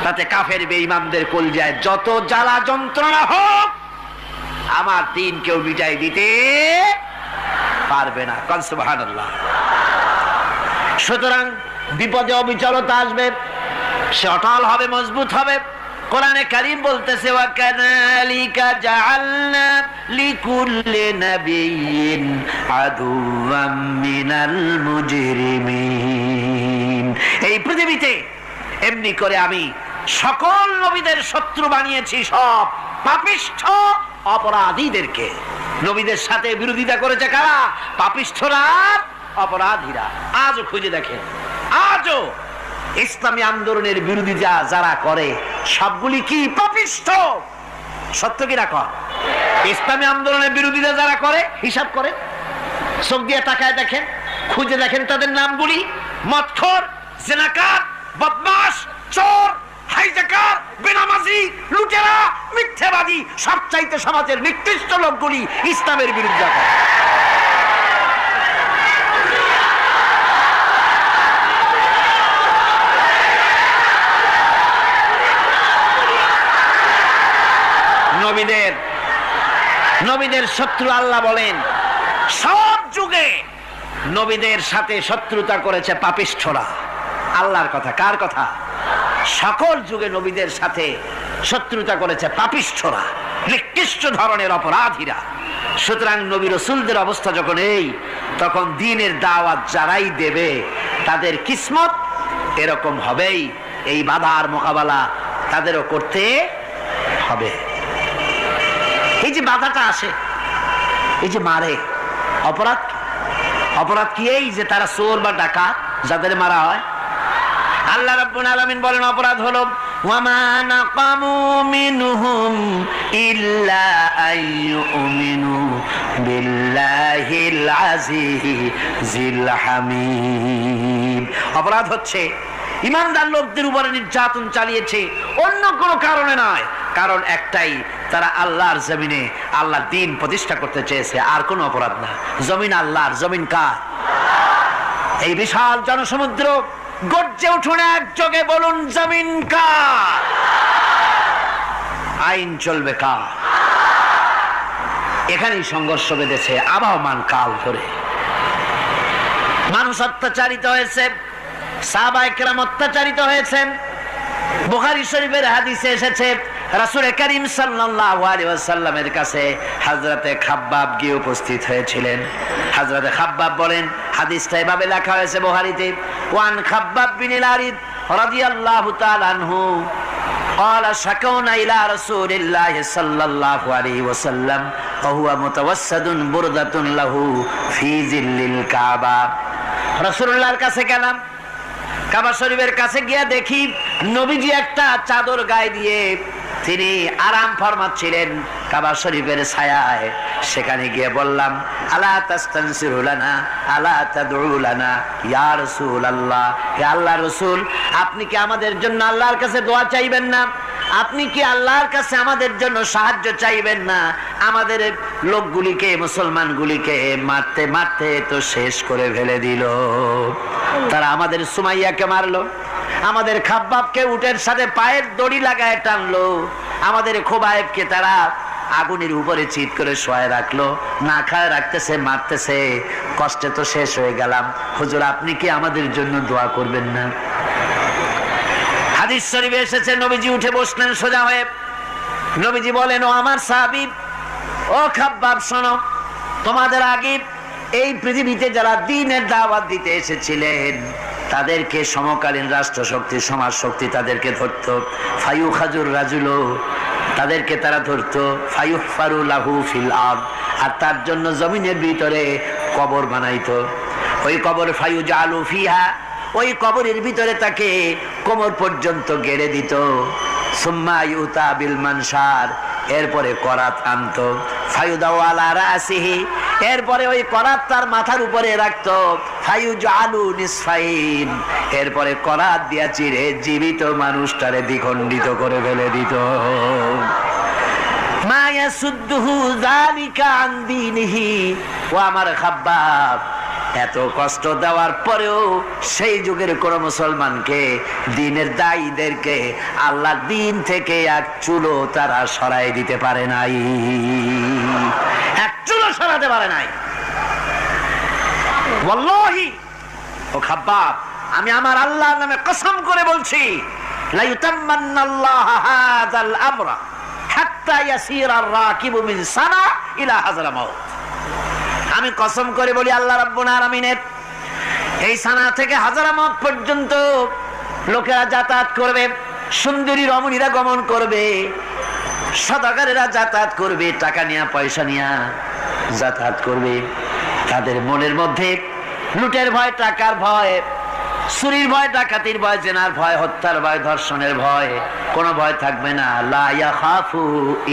তাতে কাফের বেঈমানদের কলজায় যত জ্বালা যন্ত্রণা হোক, আমার দ্বীন কেউ মিটাই দিতে পারবে না। সুবহানাল্লাহ। সুতরাং বিপদে অবিচলতা আসবে, সে অটল হবে, মজবুত হবে। কোরআনে কারীম বলতেছে ওয়া কাযালিকা জাআলনা লিকুল্লি নাবিয়্যিন আদুওয়াম মিনাল মুজরিমিন। এই পৃথিবীতে এমনি করে আমি সকল নবীদের শত্রু বানিয়েছি, সব পাপিষ্ঠ অপরাধীদেরকে। নবীদের সাথে বিরোধিতা করেছে কারা? পাপিষ্ঠরা, অপরাধীরা। আজও খুঁজে দেখেন, আজও ইসলামী আন্দোলনের বিরোধিতা যারা করে সবগুলি কি? পাপিষ্ঠ। সত্য কি না কর? ইসলামী আন্দোলনের বিরোধিতা যারা করে হিসাব করে, চোখ দিয়ে তাকায় দেখেন, খুঁজে দেখেন তাদের নামগুলি। মদখোর, জিনাকার, বদমাশ, চোর, হাইজাকার, বেনামাজি, লুটেরা, মিথ্যাবাদী, সবচাইতে সমাজের নিকৃষ্ট লোকগুলি ইসলামের বিরুদ্ধে করে। নবীদের শত্রু আল্লাহ বলেন সব যুগে নবীদের সাথে শত্রুতা করেছে পাপিষ্ঠরা। আল্লাহর কথা। কার কথা? সকল যুগে নবীদের সাথে শত্রুতা করেছে পাপিষ্ঠরা, নিকৃষ্ট ধরনের অপরাধীরা। সুতরাং নবী রাসূলদের অবস্থা যখন এই, তখন দ্বীনের দাওয়াত যারাই দেবে তাদের কিসমত এরকম হবেই। এই বাধার মোকাবেলা তাদেরও করতে হবে। এই যে বাধাটা আসে, এই যে মারে, অপরাধ অপরাধ কি এই যে তারা চোর বা ডাকাত যাদের মারা হয়? আল্লাহ রাব্বুল আলামিন বলেন অপরাধ হলো ওয়ামা নাকামু মিনহুম ইল্লা আইয়ুমিনু বিল্লাহিল আজিজিল হামিদ। অপরাধ হচ্ছে ঈমানদার লোকদের উপরে নির্যাতন চালিয়েছে, অন্য কোনো কারণে নয়, কারণ একটাই, তারা আল্লাহর জমিনে আল্লাহর দ্বীন প্রতিষ্ঠা করতে চেয়েছে, আর কোনো অপরাধ না। জমিন আল্লাহর, জমিন কার? এই বিশাল জনসমুদ্র গর্জে উঠুন একযোগে বলুন জমিন কার? আইন চলবে কার? এখানেই সংঘর্ষ বেঁধেছে আবহমান কাল ধরে। মানুষ অত্যাচারিত হয়েছে, সাহাবায়ে কেরাম অত্যাচারিত হয়েছেন। বুখারী শরীফের হাদিসে এসেছে রাসূল করিম সাল্লাল্লাহু আলাইহি ওয়াসাল্লামের কাছে হযরতে খাব্বাব গিয়ে উপস্থিত হয়েছিলেন। হযরতে খাব্বাব বলেন, হাদিসটা এভাবে লেখা হয়েছে বুখারীতে, ওয়ান খাব্বাব বিন আল-আরিদ রাদিয়াল্লাহু তাআলা আনহু قال شكونا إلى رسول الله صلى الله عليه وسلم وهو متوسد بردة له في ظل الكعبة। রাসূলুল্লাহর কাছে গেলাম, কাবা শরীফের কাছে গিয়ে দেখি নবীজি একটা চাদর গায়ে দিয়ে তিনি আরাম ফরমাচ্ছিলেন কাবা শরীফের ছায়ায়। সেখানে গিয়ে বললাম, আলা তাস্তানসিরু লানা আলা তাদউ লানা ইয়া রাসূলুল্লাহ, হে আল্লাহর রাসূল, আপনি কি আমাদের জন্য আল্লাহর কাছে দোয়া চাইবেন না? আপনি কি আল্লাহর কাছে আমাদের জন্য সাহায্য চাইবেন না? আমাদের লোকগুলিকে, মুসলমানগুলিকে মারতে মারতে তো শেষ করে ফেলে দিল। তারা আমাদের সুমাইয়াকে মারলো, আমাদের খাব্বাবকে উটের সাথে পায়ের দড়ি লাগায় টানলো, আমাদের খোবায়েবকে তারা আগুনের উপরে চিৎ করে শোয়ায় রাখলো, না খায় রাখতেছে, মারতেছে, কষ্টে তো শেষ হয়ে গেলাম। হুজুর, আপনি কি আমাদের জন্য দোয়া করবেন না? হাদিস শরীফে এসেছে নবীজি উঠে বসলেন সোজা হয়ে। নবীজি বলেন, ও আমার সাহাবী, ও খাব্বাব, শোনো, তোমাদের আগে এই পৃথিবীতে যারা দ্বীনের দাওয়াত দিতে এসেছিলেন তাদেরকে সমকালীন রাষ্ট্র শক্তি, সমাজ শক্তি তাদেরকে ধরতো। ফায়ুখাজুর রাজুল, তাদেরকে তারা ধরতো। ফায়ুহফারু লাহু ফিল আরদ, আর তার জন্য জমিনের ভিতরে কবর বানাইতো। ওই কবর ফায়ুজালু ফিহা, ওই কবরের ভিতরে তাকে কোমর পর্যন্ত গেড়ে দিত। সুম্মা ইউতা বিল মানশার, এরপরে করাত আনতো। ফায়ুদাউ আলা রাসিহি, এরপরে ওই করাত তার মাথার উপরে রাখতো। ফায়ুজালু নিসফাইন, এরপরে করাত দিয়া চিরে জীবিত মানুষটারে দ্বিখণ্ডিত করে ফেলে দিত। মা ইয়াসুদ্দুহু যালিকা আন দীনিহি, ও আমার খাব্বাব, এত কষ্ট দেওয়ার পরেও সেই যুগের কোন মুসলমানকে, দ্বীনের দায়ীদেরকে আল্লাহর দ্বীন থেকে এক চুলো তারা সরাই দিতে পারে নাই, এক চুলো সরাতে পারে নাই। ওয়াল্লাহি, ও খাব্বাব, আমি আমার আল্লাহর নামে কসম করে বলছি, লা ইউতাম্মান্নাল্লাহু হাযাল আমরা হাত্তা ইয়াসিরার রাকিবু মিন সানা ইলা হাযরামাউত। আমি কসম করে বলি, আল্লাহ রাব্বুল আলামিনের এই সানা থেকে হাজারামাত পর্যন্ত লোকেরা যাতায়াত করবে, সুন্দরী রমণীরা গমন করবে, সদাগরেরা যাতায়াত করবে, টাকা নিয়া পয়সা নিয়া যাতায়াত করবে। তাদের মনের মধ্যে লুটের ভয়, টাকার ভয়, চুরির ভয়, ডাকাতির ভয়, জেনার ভয়, হত্যার ভয়, ধর্ষণের ভয়, কোনো ভয় থাকবে না। লা ইয়াখাফু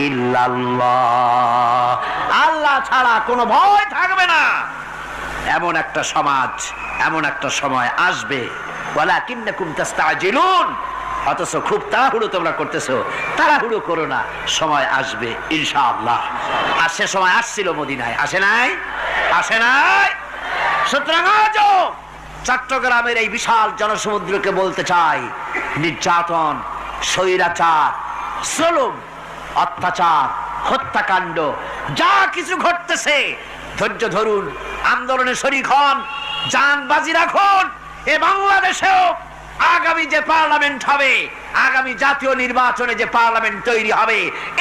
ইল্লাল্লাহ, আল্লাহ ছাড়া কোনো ভয় থাকবে না। এমন একটা সমাজ, এমন একটা সময় আসবে। ওয়ালাকিন্নাকুম তাস্তাজিলুন, অথচ খুব তাড়াহুড়ো তোমরা করতেছো। তাড়াহুড়ো করো না, সময় আসবে ইনশাআল্লাহ। আর সে সময় আসছিল মদিনায়, আসে নাই? আসে নাই? সুতরাং আজও চট্টগ্রামের এই বিশাল জনসমুদ্রকে বলতে চাই, নির্যাতন, স্বৈরাচার, জুলুম, অত্যাচার, হত্যাকাণ্ড যা কিছু ঘটতেছে, ধৈর্য ধরুন, আন্দোলনে শরীক হন, জান বাজি রাখুন। এ বাংলাদেশেও আগামী যে পার্লামেন্ট হবে, আগামী জাতীয় নির্বাচনে যে পার্লামেন্ট তৈরি হবে,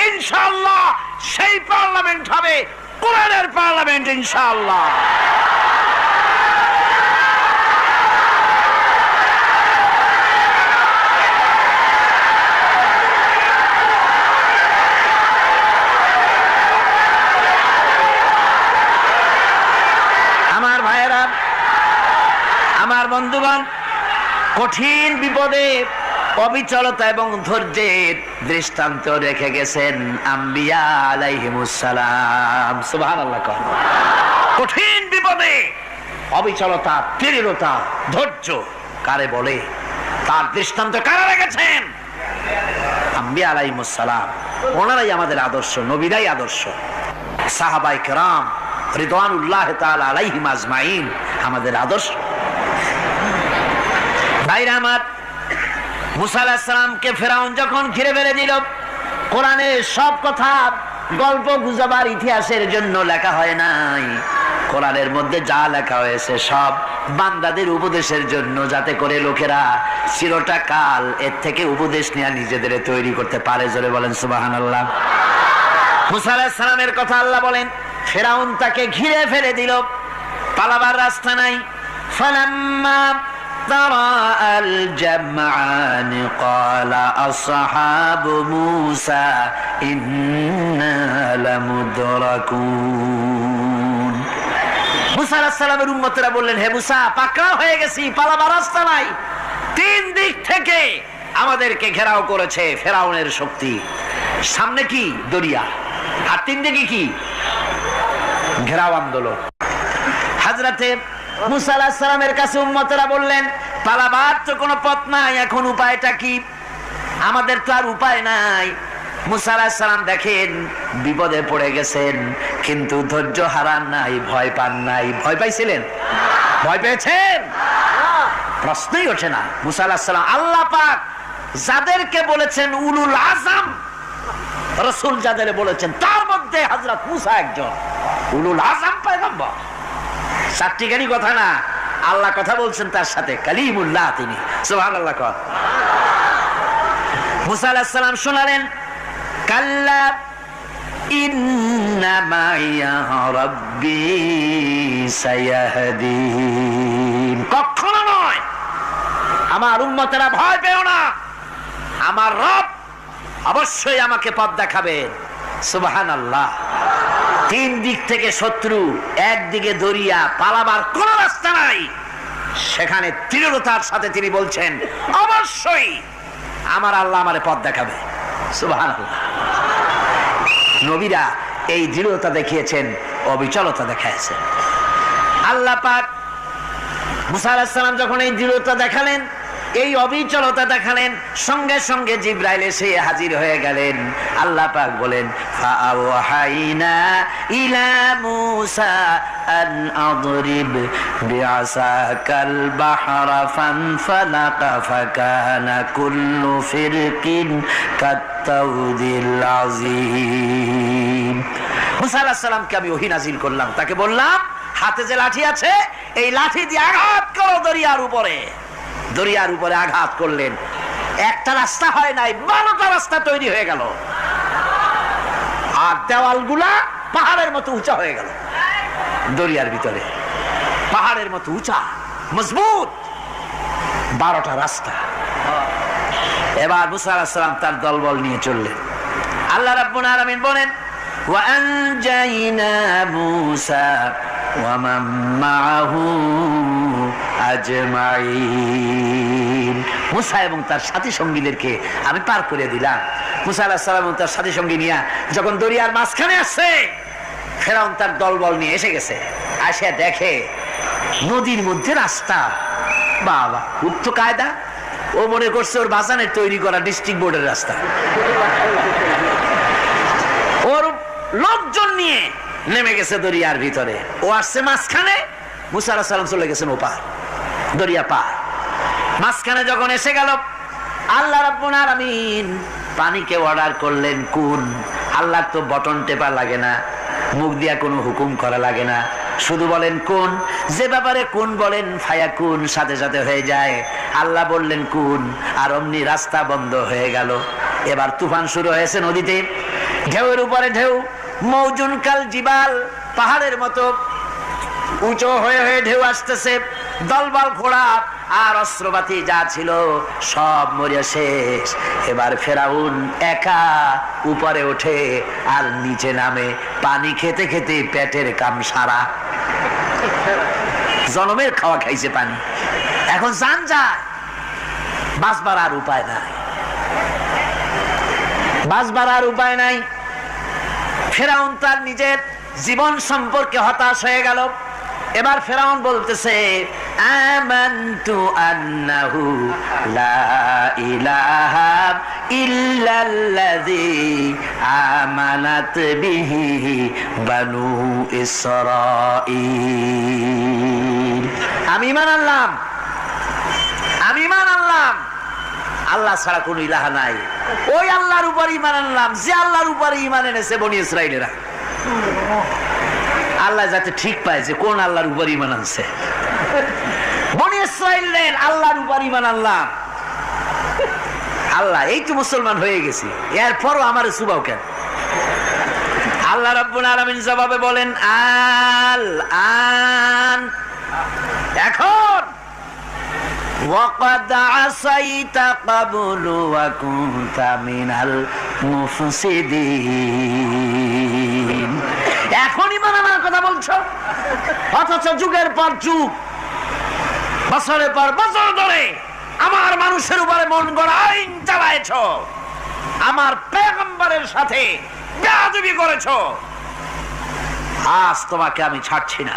ইনশাআল্লাহ সেই পার্লামেন্ট হবে কোরআনের পার্লামেন্ট, ইনশাআল্লাহ। আমার বন্ধুগণ, কঠিন বিপদে অবিচলতা এবং ধৈর্যের দৃষ্টান্ত রেখে গেছেন আম্বিয়া আলাইহিমুস সালাম। সুবহানাল্লাহ। কঠিন বিপদে অবিচলতা, দৃঢ়তা, ধৈর্য কারে বলে, তার দৃষ্টান্ত কারা রেখেছেন? আম্বিয়া আলাইহিমুস সালাম। ওনারাই আমাদের আদর্শ, নবীরাই আদর্শ। সাহাবায়ে কেরাম রিদওয়ানুল্লাহ তাআলা আলাইহিম আজমাইন আমাদের আদর্শ। ভাইরা আমার, মুসা আলাইহিস সালামকে ফেরাউন যখন ঘিরে ফেলে দিল, কোরআনের সব কথা গল্প গুজবার ইতিহাসের জন্য লেখা হয় নাই। কোরআনের মধ্যে যা লেখা হয়েছে সব বান্দাদের উপদেশের জন্য, যাতে করে লোকেরা চিরটা কাল এর থেকে উপদেশ নিয়ে নিজেদের তৈরি করতে পারে। জোরে বলেন সুবহানাল্লাহ। মুসা আলাইহিস সালামের কথা আল্লাহ বলেন, ফেরাউন তাকে ঘিরে ফেলে দিল, পালাবার রাস্তা নাই। ফালাম্মা তারা আল জামআন ক্বালা আসহাবু মূসা ইন্না লামুদরাকুন। মুসা আলাইহিস সালামের উম্মতরা বললেন, হে মুসা, পাকড়াও হয়ে গেছি, পালাবার রাস্তা নাই। তিন দিক থেকে আমাদেরকে ঘেরাও করেছে ফেরাউনের শক্তি। সামনে কি? দরিয়া, আর তিন দিকে কি? ঘেরাও আন্দোলন। হযরতে মুসা আলাইহিস সালামের কাছে উম্মতরা বললেন, পালাবার তো কোনো পথ নাই, এখন উপায়টা কি? আমাদের তো আর উপায় নাই। মুসা আলাইহিস সালাম দেখেন বিপদে পড়ে গেছেন, কিন্তু ধৈর্য হারান নাই, ভয় পান নাই। ভয় পাইছিলেন? ভয় পেয়েছেন? প্রশ্নই ওঠে না। মুসা আলাইহিস সালাম, আল্লাহ পাক যাদেরকে বলেছেন উলুল আযম রাসূল, যাদের বলেছেন তার মধ্যে হযরত মুসা একজন উলুল আযম পয়গম্বর। চারটিখানি কথা না, আল্লাহ কথা বলছেন তার সাথে, কালিমুল্লাহ তিনি। সুবহানাল্লাহ। মুসা আলাইহিস সালাম শোনালেন, কাল্লা ইন্না মাইয়া রাব্বি সায়াহদিন। কখনো নয়, আমার উম্মতেরা ভয় পেও না, আমার রব অবশ্যই আমাকে পথ দেখাবেন। সুবহানাল্লাহ। তিন দিক থেকে শত্রু, একদিকে দরিয়া, পালাবার কোন রাস্তা নাই। সেখানে দৃঢ়তার সাথে তিনি বলছেন, অবশ্যই আমার আল্লাহ আমারে পথ দেখাবে। সুবহানাল্লাহ। নবীরা এই দৃঢ়তা দেখিয়েছেন, অবিচলতা দেখাইছেন। আল্লাহ পাক মুসা আলাইহিস সালাম যখন এই দৃঢ়তা দেখালেন, এই অবিচলতা দেখালেন, সঙ্গে সঙ্গে জিবরাইল এসে হাজির হয়ে গেলেন। আল্লাহ পাক বলেন, ফাআওহাইনা ইলা মূসা আন আদরিব বিআসাকাল বাহরা ফানফালাকা ফাকানা কুল্লু ফিরকিন কাত্তাউদিল আযীম। মূসা আলাইহিস সালামকে আমি ওহী নাযিল করলাম, তাকে বললাম হাতে যে লাঠি আছে, এই লাঠি দিয়ে আঘাত করো দরিয়ার উপরে। দরিয়ার উপরে আঘাত করলেন, একটা রাস্তা হয় নাই, 12টা রাস্তা তৈরি হয়ে গেল, আর দেওয়ালগুলা পাহাড়ের মতো উঁচা হয়ে গেল। দরিয়ার ভিতরে পাহাড়ের মতো উঁচা, মজবুত 12টা রাস্তা। এবার মুসা আলাইহিস সালাম তার দলবল নিয়ে চললেন। আল্লাহ রাব্বুল আলামিন বলেন, ওয়া আনজাইনা মূসা ওয়া মান মাআহু আজমাইন। মুসা এবং তার সাথী সঙ্গীদেরকে আমি পার করে দিলাম। মুসা আলাইহিস সালাম এবং তার সাথী সঙ্গী নিয়ে যখন দরিয়ার মাঝখানে আসছে, ফেরাউন তার দলবল নিয়ে এসে গেছে। আসে দেখে নদীর মধ্যে রাস্তা। বাবা, খুব তো কায়দা। ও মনে করছে ওর বাজানের তৈরি করা ডিস্ট্রিক্ট বোর্ডের রাস্তা। ওর লোকজন নিয়ে নেমে গেছে দরিয়ার ভিতরে, ও আসছে মাঝখানে, মুসা আলাইহিস সালাম চলে গেছেন ওপার, দরিয়া পার। মাঝখানে যখন এসে গেল, আল্লাহ রাব্বুল আলামিন পানিকে অর্ডার করলেন কুন। আল্লাহর তো বটন টেপা লাগে না, মুখ দিয়া কোনো হুকুম করা লাগে না, শুধু বলেন কুন। যে ব্যাপারে কুন বলেন ফায়াকুন, সাথে সাথে হয়ে যায়। আল্লাহ বললেন কুন, আর অমনি রাস্তা বন্ধ হয়ে গেল। এবার তুফান শুরু হয়েছে নদীতে, ঢেউয়ের উপরে ঢেউ, মৌজুন কাল জিবাল, পাহাড়ের মতো উঁচু হয়ে হয়ে ঢেউ আসতেছে। দলবল ঘোড়া আর অস্ত্রপাতি যা ছিল সব মরে শেষ। এবার ফেরাউন একা উপরে ওঠে আর নিচে নামে, পানি খেতে খেতে পেটের কাম সারা। জনমের খাওয়া খাইছে পানি। এখন জান যায়, বাঁচবার আর উপায় নাই, বাঁচবার আর উপায় নাই। ফেরাউন তার নিজের জীবন সম্পর্কে হতাশ হয়ে গেল। এবার ফেরাউন বলতেছে, আমানতু আন্নাহু লা ইলাহা ইল্লাল্লাযী আমানাত বিহি বানু ইসরাঈল। আমি ঈমান আনলাম, আমি ঈমান আনলাম আল্লাহ ছাড়া কোন ইলাহা নাই। ওই আল্লাহর উপর ঈমান আনলাম যে আল্লাহর উপর ঈমান এনেছে বনি ইসরাঈলেরা। আল্লাহ যাতে ঠিক পায় যে কোন আল্লাহর উপর ঈমান আনছে। বনি ইসরাঈলের আল্লাহর উপর ঈমান আনলাম। আল্লাহ এই তো মুসলমান হয়ে গেছি, এরপরও আমার সুবাও কেন? আল্লাহ রাব্বুল আলামিন জবাবে বলেন, আল আন, এখন ওয়াকাদ আসাইতা ক্বাবলু ওয়া কুনতা মিনাল মুফসিদিন। এখন ঈমান আনার কথা বলছো, অথচ যুগের পর যুগ, বছরের পর বছর ধরে আমার মানুষের উপরে মন গড়া আইন চালাইছো, আমার পয়গম্বরের সাথে বেয়াদবি করেছো। আজ তোমাকে আমি ছাড়ছি না,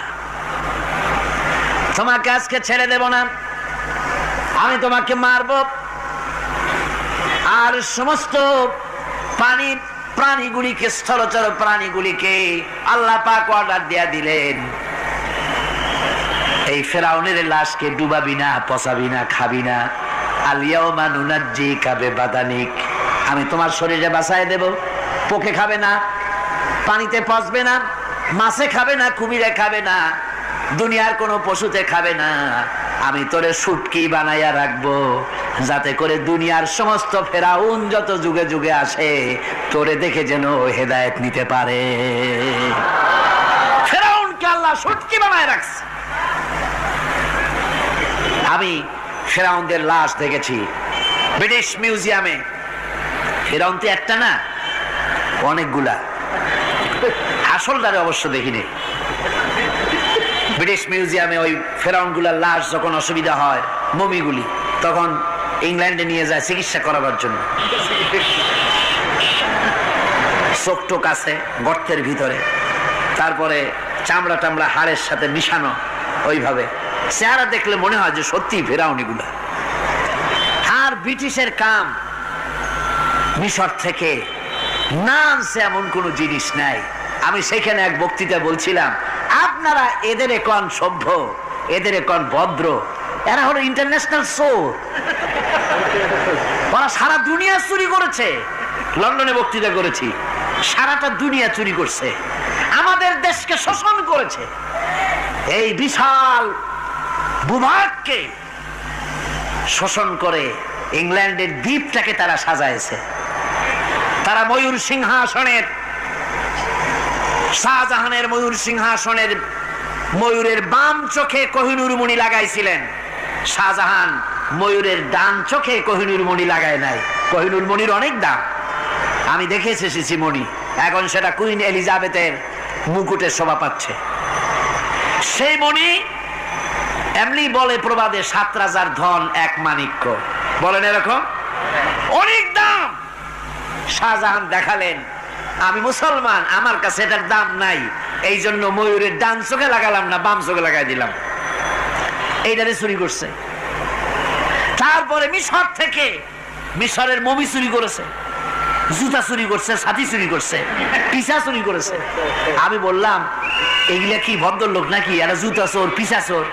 তোমাকে আজকে ছেড়ে দেব না। আমি তোমাকে মারব, আর সমস্ত প্রাণীগুলিকে, স্থলচর প্রাণীগুলিকে আল্লাহ পাক অর্ডার দিয়া দিলেন, এই ফেরাউনের লাশকে ডুবাবি না, পচাবি না, খাবি না। আলিয়াউমা নুনাজ্জিকা বিবাদানিক, আমি তোমার শরীরে বাঁচায় দেব। পোকে খাবে না, পানিতে পচবে না, মাছে খাবে না, কুমিরে খাবে না, দুনিয়ার কোনো পশুতে খাবে না। আমি তোরে শুটকি বানাইয়া রাখবো, যাতে করে দুনিয়ার সমস্ত ফেরাউন যত যুগে যুগে আসে তোরে দেখে যেন হেদায়েত নিতে পারে। ফেরাউনকে আল্লাহ শুটকি বানায় রাখছে। আমি ফেরাউনদের লাশ দেখেছি ব্রিটিশ মিউজিয়ামে। ফেরাউন তো একটা না, অনেকগুলা। আসলটারে অবশ্য দেখিনি। ব্রিটিশ মিউজিয়ামে ওই ফেরাউনগুলার লাশ যখন অসুবিধা হয়, মমিগুলি, তখন ইংল্যান্ডে নিয়ে যায় চিকিৎসা করাবার জন্য। চোখ টোক আছে গর্তের ভিতরে, তারপরে চামড়া টামড়া হাড়ের সাথে মিশানো, ওইভাবে চেহারা দেখলে মনে হয় যে সত্যি ফেরাউনিগুলা। আর ব্রিটিশের কাম মিশর থেকে না আনছে এমন কোনো জিনিস নাই। আমি সেখানে এক বক্তৃতা বলছিলাম, আপনারা এদের কোন সভ্য, এদের কোন ভদ্র, এরা হলো ইন্টারন্যাশনাল চোর। ওরা সারা দুনিয়া চুরি করেছে। লন্ডনে বক্তৃতা করেছি, সারাটা দুনিয়া চুরি করছে, আমাদের দেশকে শোষণ করেছে। এই বিশাল ভূভাগকে শোষণ করে ইংল্যান্ডের দ্বীপটাকে তারা সাজাইছে। তারা ময়ূর সিংহাসনের, শাহজাহানের ময়ূর সিংহাসনের ময়ূরের বাম চোখে কোহিনূর মণি লাগাইছিলেন। শাহজাহান ময়ূরের ডান চোখে কোহিনূর মণি লাগায় নাই। কোহিনূর মণির অনেক দাম, আমি দেখে এসেছি মণি। এখন সেটা কুইন এলিজাবেথের মুকুটে শোভা পাচ্ছে। সেই মণি এমনি বলে প্রবাদে 7 রাজার ধন এক মাণিক্য, বলেন এরকম, অনেক দাম। শাহজাহান দেখালেন, আমি মুসলমান, আমার কাছে এটার দাম নাই, এই জন্য ময়ূরের ডান চোখে লাগালাম না, বাম চোখে লাগাই দিলাম। এইটারে চুরি করছে। তারপরে মিশর থেকে, মিশরের মমি চুরি করেছে, জুতা চুরি করছে, ছাতি চুরি করছে, পিসা চুরি করেছে। আমি বললাম, এগুলা কি ভদ্রলোক নাকি? এরা জুতা চোর, পিসা চোর,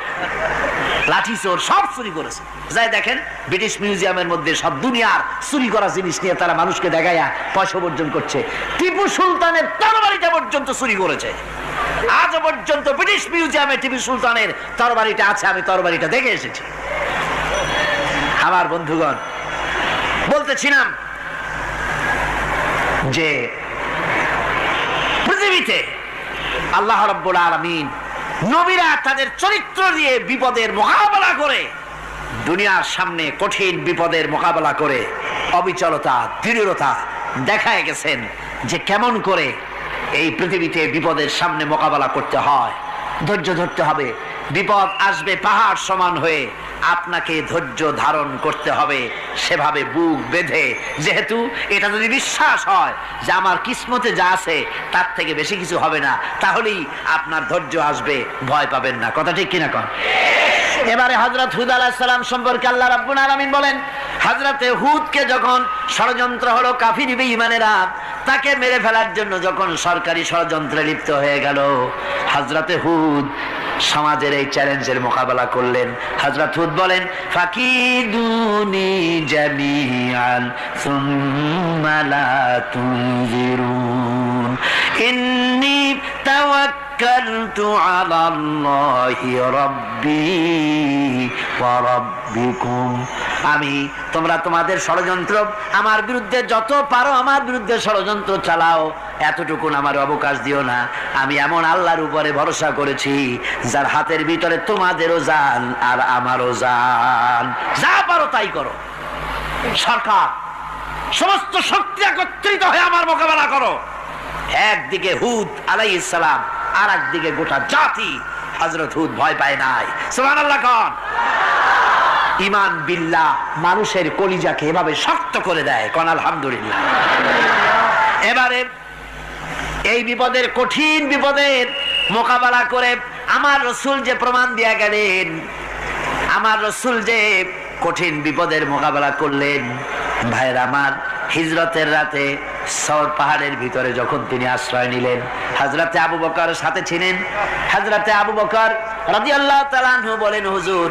লাঠি চোর, সব চুরি করেছে। যাই দেখেন ব্রিটিশ মিউজিয়ামের মধ্যে সব দুনিয়ার চুরি করা জিনিস নিয়ে তারা মানুষকে দেখাইয়া পয়সা অর্জন করছে। টিপু সুলতানের তরবারিটা পর্যন্ত চুরি করেছে। আজও পর্যন্ত ব্রিটিশ মিউজিয়ামে টিপু সুলতানের তরবারিটা আছে, আমি তরবারিটা দেখে এসেছি। আমার বন্ধুগণ, বলতেছিলাম যে পৃথিবীতে আল্লাহ রাব্বুল আলামিন নবীরা তাদের চরিত্র দিয়ে বিপদের মোকাবেলা করে, দুনিয়ার সামনে কঠিন বিপদের মোকাবেলা করে অবিচলতা, দৃঢ়তা দেখায় গেছেন যে কেমন করে এই পৃথিবীতে বিপদের সামনে মোকাবেলা করতে হয়। ধৈর্য ধরতে হবে, বিপদ আসবে পাহাড় সমান হয়ে, আপনাকে ধৈর্য ধারণ করতে হবে সেভাবে বুক বেঁধে। যেহেতু এটা যদি বিশ্বাস হয় যে আমার কিসমতে যা আছে তার থেকে বেশি কিছু হবে না, তাহলেই আপনার ধৈর্য আসবে, ভয় পাবেন না। কথা ঠিক কিনা কন? এবারে হযরত হুদ আলাইহিস সালাম সম্পর্কে আল্লাহ রাব্বুল আলামিন বলেন, হযরতে হুদকে যখন ষড়যন্ত্র হলো কাফির বেঈমানেরা তাকে মেরে ফেলার জন্য যখন সরকারি ষড়যন্ত্রে লিপ্ত হয়ে গেল, হযরতে হুদ সমাজের এই চ্যালেঞ্জের মোকাবেলা করলেন। হযরত হুদ বলেন, ফাকিদুনি জামিআন সুম্মা লা তুনজিরুন ইন্নী তাওয়াক্কালতু আলাল্লাহি রাব্বি ওয়া রাব্বিকুম। তোমরা তোমাদের ষড়যন্ত্র আমার বিরুদ্ধে যত পারো আমার বিরুদ্ধে ষড়যন্ত্র চালাও, এতটুকুন আমার অবকাশ দিও না। আমি এমন আল্লাহর উপরে ভরসা করেছি যার হাতের ভিতরে তোমাদেরও জান আর আমারও জান। যা পারো তাই করো। সরকার সমস্ত শক্তি একত্রিত হয়ে আমার মোকাবেলা করো। একদিকে হুদ আলাইহিস সালাম, আর একদিকে গোটা জাতি। হযরত হুদ ভয় পায় নাই। সুবহানাল্লাহ কোন? ঈমান বিল্লাহ মানুষের কলিজাকে এভাবে শক্ত করে দেয়। কোন আলহামদুলিল্লাহ। এবারে এই বিপদের, কঠিন বিপদের মোকাবেলা করে আমার রাসূল যে প্রমাণ দিয়া গেলেন, আমার রাসূল যে কঠিন বিপদের মোকাবেলা করলেন, ভাইরা আমার, হিজরতের রাতে সওর পাহাড়ের ভিতরে যখন তিনি আশ্রয় নিলেন, হযরতে আবু বকর সাথে ছিলেন। হযরতে আবু বকর রাদিয়াল্লাহু তাআলা আনহু বলেন, হুজুর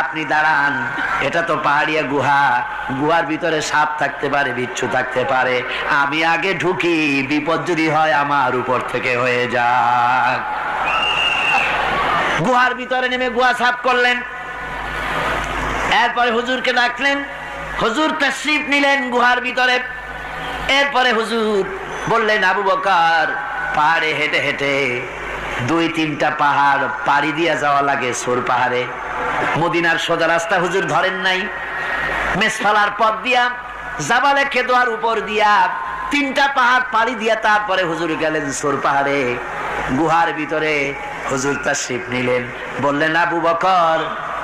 আপনি দাঁড়ান, এটা তো পাহাড়িয়া গুহা, গুহার ভিতরে সাপ থাকতে পারে, বিচ্ছু থাকতে পারে, আমি আগে ঢুকি, বিপদ যদি হয় আমার উপর থেকে হয়ে যাক। গুহার ভিতরে নেমে গুহা সাফ করলেন। এরপরে হুজুরকে ডাকলেন, হুজুর তাশরীফ নিলেন গুহার ভিতরে। এরপরে হুজুর বললেন, আবু বকর পাহাড়ে হেঁটে হেঁটে 2-3টা পাহাড় পাড়ি দিয়া যাওয়া লাগে সোর পাহাড়ে। মদিনার সোজা রাস্তা হুজুর ধরেন নাই, মেসফালার পথ দিয়া জাবালে খেদোয়ার উপর দিয়া 3টা পাহাড় পাড়ি দিয়া তারপরে হুজুর গেলেন সোর পাহাড়ে। গুহার ভিতরে হুজুর তাশরীফ নিলেন। বললেন, আবু বকর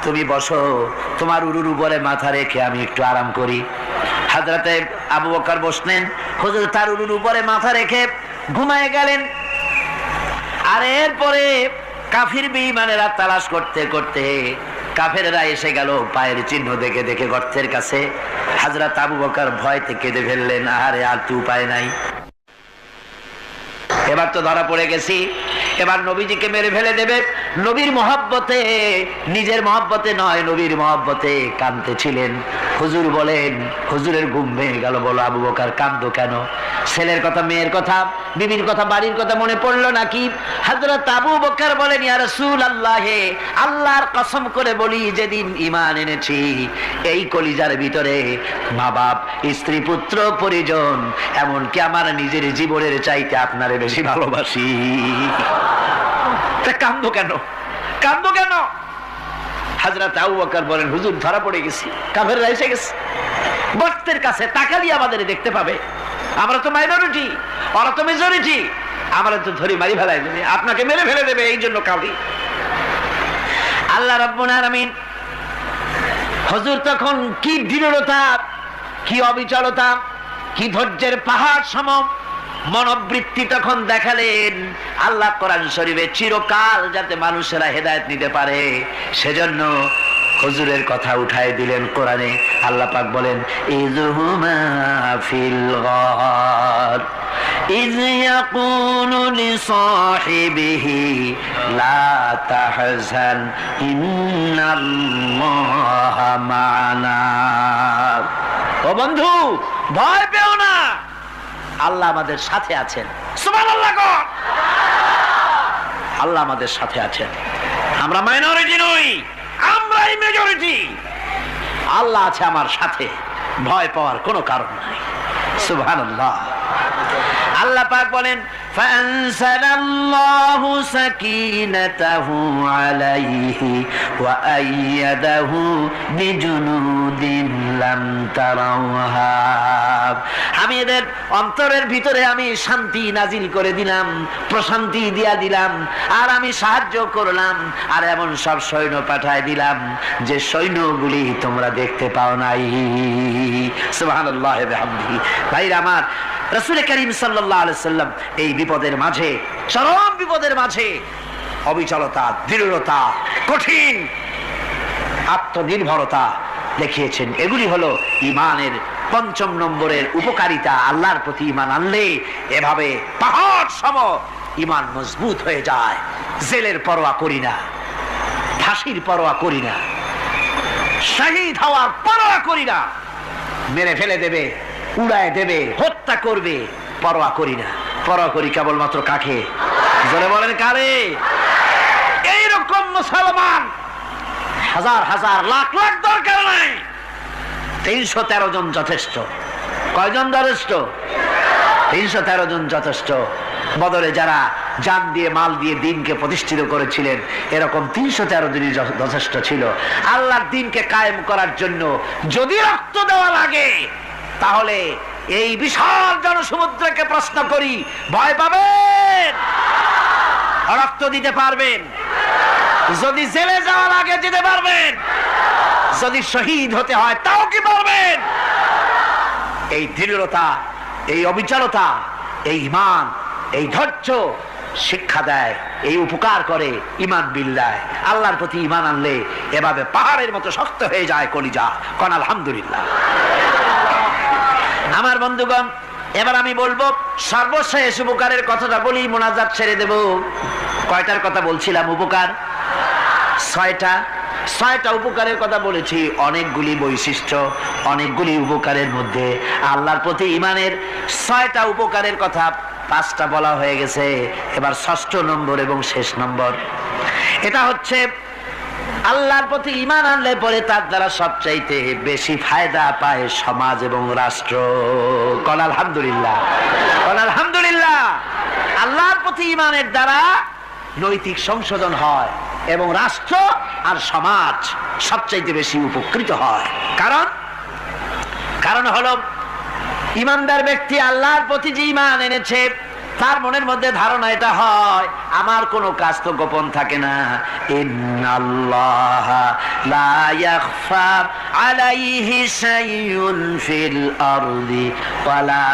তুমি বসো, তোমার উরুর উপরে মাথা রেখে আমি একটু আরাম করি। হযরতে আবু বকর বসলেন, হুজুর তার উরুর উপরে মাথা রেখে ঘুমায় গেলেন। আর এরপরে কাফির বেঈমানেরা তালাশ করতে করতে কাফেররা এসে গেল পায়ের চিহ্ন দেখে দেখে গর্তের কাছে। হযরত আবু বকর ভয়তে কেঁদে ফেললেন, আরে আর তো উপায় নাই, এবার তো ধরা পড়ে গেছি, এবার নবীজিকে মেরে ফেলে দেবে। নবীর মহব্বতে, নিজের মহব্বতে নয়, নবীর মহব্বতে কাঁদতেছিলেন। হুজুর বলেন, হুজুরের ঘুম ভেঙে গেল। বলো আবু বকর কাঁদো কেন? ছেলের কথা, মেয়ের কথা, বিবির কথা, বাড়ির কথা মনে পড়লো নাকি? হযরত আবু বকর বলেন, ইয়া রাসূলুল্লাহ, আল্লাহর কসম করে বলি, যেদিন ঈমান এনেছি এই কলিজার ভিতরে মা বাপ, স্ত্রী, পুত্র, পরিজন, এমনকি আমার নিজের জীবনের চাইতে আপনারে বেশি ভালোবাসি। কাঁদো কেন? কাঁদো কেন? হযরত আবু বকর বলেন, হুজুর ধরা পড়ে গেছি, কাফেররা এসে গেছে গর্তের কাছে, তাকালি আমাদের দেখতে পাবে, আমরা তো মাইনরিটি, ওরা তো মেজরিটি, আমরা তো ধরে মারি ফেলাই দেবে, আপনাকে মেরে ফেলে দেবে, এই জন্য কাঁদি। আল্লাহ রাব্বুল আলামিন হুজুর তখন কি দৃঢ়তা, কি অবিচলতা, কি ধৈর্যের পাহাড় সম মনোবৃত্তি তখন দেখালেন। আল্লাহ কোরআন শরীফে চিরকাল যাতে মানুষেরা হেদায়েত নিতে পারে সেজন্য হুজুরের কথা উঠায় দিলেন কোরআনে। আল্লাহ পাক বলেন, ইযহুমা ফিল গার ইয ইয়াকুলু লিসাহিবিহি লা তাহজান ইন্নাল্লাহা মা'ানা। ও বন্ধু, ভয় পেও না, আল্লাহ আমাদের সাথে আছেন। সুবহানাল্লাহ। আল্লাহ আমাদের সাথে আছেন। আমরা মাইনরিটি নই, আমরাই মেজরিটি। আল্লাহ আছে আমার সাথে, ভয় পাওয়ার কোনো কারণ নাই। সুবহানাল্লাহ। আল্লাহ পাক বলেন, ফাআনসালাল্লাহু সাকিনাতাহু আলাইহি ওয়া আইয়াদাহু বিজুনুদিন লাম তারাওহা। আমি এদের অন্তরের ভিতরে আমি শান্তি নাজিল করে দিলাম, প্রশান্তি দিয়া দিলাম, আর আমি সাহায্য করলাম, আর এমন সব সৈন্য পাঠায় দিলাম যে সৈন্যগুলি তোমরা দেখতে পাও নাই। সুবহানাল্লাহ ওয়া বিহামদিহি। ভাইরা আমার, রাসূল করিম সাল্লাল্লাহু আলাইহি সাল্লাম এই বিপদের মাঝে, চরম বিপদের মাঝে অবিচলতা, দৃঢ়তা, কঠিন আত্মনির্ভরতা দেখিয়েছেন। এগুলি হলো ঈমানের ৫ম নম্বরের উপকারিতা। আল্লাহর প্রতি ঈমান আনলে এভাবে পাহাড় সম ঈমান মজবুত হয়ে যায়। জেলের পরোয়া করি না, ফাঁসির পরোয়া করি না, শহীদ হওয়ার পরোয়া করি না, মেরে ফেলে দেবে, উড়ায় দেবে, হত্যা করবে, পরোয়া করি না। পরোয়া করি কেবলমাত্র কাকে? জোরে বলেন কারে? এইরকম মুসলমান হাজার হাজার লাখ লাখ দরকার নাই, ৩১৩ জন যথেষ্ট। কয়জন যথেষ্ট? ৩১৩ জন যথেষ্ট। বদরে যারা জান দিয়ে, মাল দিয়ে দ্বীনকে প্রতিষ্ঠিত করেছিলেন, এরকম ৩১৩ জনই যথেষ্ট ছিল। আল্লাহর দ্বীনকে কায়েম করার জন্য যদি রক্ত দেওয়া লাগে, তাহলে এই বিশাল জনসমুদ্রকে প্রশ্ন করি, ভয় পাবেন? রক্ত দিতে পারবেন? যদি জেলে যাওয়া লাগে যেতে পারবেন? যদি শহীদ হতে হয় তাও কি পারবেন? এই দৃঢ়তা, এই অবিচলতা, এই ঈমান, এই ধৈর্য শিক্ষা দেয়, এই উপকার করে ঈমান বিল্লাহ। আল্লাহর প্রতি ঈমান আনলে এভাবে পাহাড়ের মতো শক্ত হয়ে যায় কলিজা। কোন আলহামদুলিল্লাহ। আমার বন্ধুগণ, এবার আমি বলবো সর্বশেষ উপকারের কথাটা বলি, মোনাজাত ছেড়ে দেব। কয়টার কথা বলছিলাম? উপকার ৬টা উপকারের কথা বলেছি। অনেকগুলি বৈশিষ্ট্য, অনেকগুলি উপকারের মধ্যে আল্লাহর প্রতি ঈমানের ৬টা উপকারের কথা ৫টা বলা হয়ে গেছে। এবার ৬ষ্ঠ নম্বর এবং শেষ নম্বর, এটা হচ্ছে আল্লাহর প্রতি ঈমান আনলে পরে তার দ্বারা সবচাইতে বেশি ফায়দা পায় সমাজ এবং রাষ্ট্র। কোন আলহামদুলিল্লাহ, কোন আলহামদুলিল্লাহ। আল্লাহর প্রতি ঈমানের দ্বারা নৈতিক সংশোধন হয় এবং রাষ্ট্র আর সমাজ সবচাইতে বেশি উপকৃত হয়। কারণ হলো ঈমানদার ব্যক্তি আল্লাহর প্রতি যে ঈমান এনেছে, তার মনের মধ্যে ধারণা এটা হয়, আমার কোনো কাজ তো গোপন থাকে না। ইন্নাল্লাহা লা ইয়াখফা আলাইহি শাইউন ফিল আরদি ওয়ালা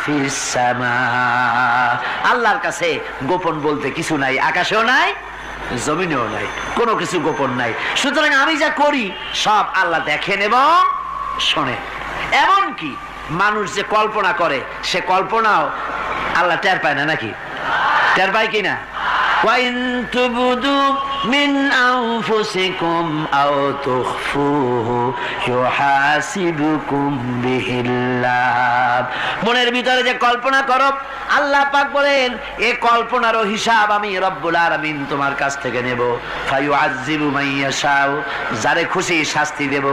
ফিস সামা। আল্লাহর কাছে গোপন বলতে কিছু নাই, আকাশেও নাই, জমিনেও নাই, কোনো কিছু গোপন নাই। সুতরাং আমি যা করি সব আল্লাহ দেখেন এবং শোনেন। এমনকি মানুষ যে কল্পনা করে, সে কল্পনাও আল্লাহ টের পায় না, নাকি? টের পায় কিনা? ওয়াইন তুবদু মিন আনফুসিকুম আও তুখফুহু ইউহাসিবুকুম বিহিল্লাহ। মনের ভিতরে যে কল্পনা করো, আল্লাহ পাক বলেন এই কল্পনারও হিসাব আমি রব্বুল আলামিন তোমার কাছ থেকে নেব। ফায়ুআযযিবু মান ইয়াশাউ, যারে খুশি শাস্তি দেব,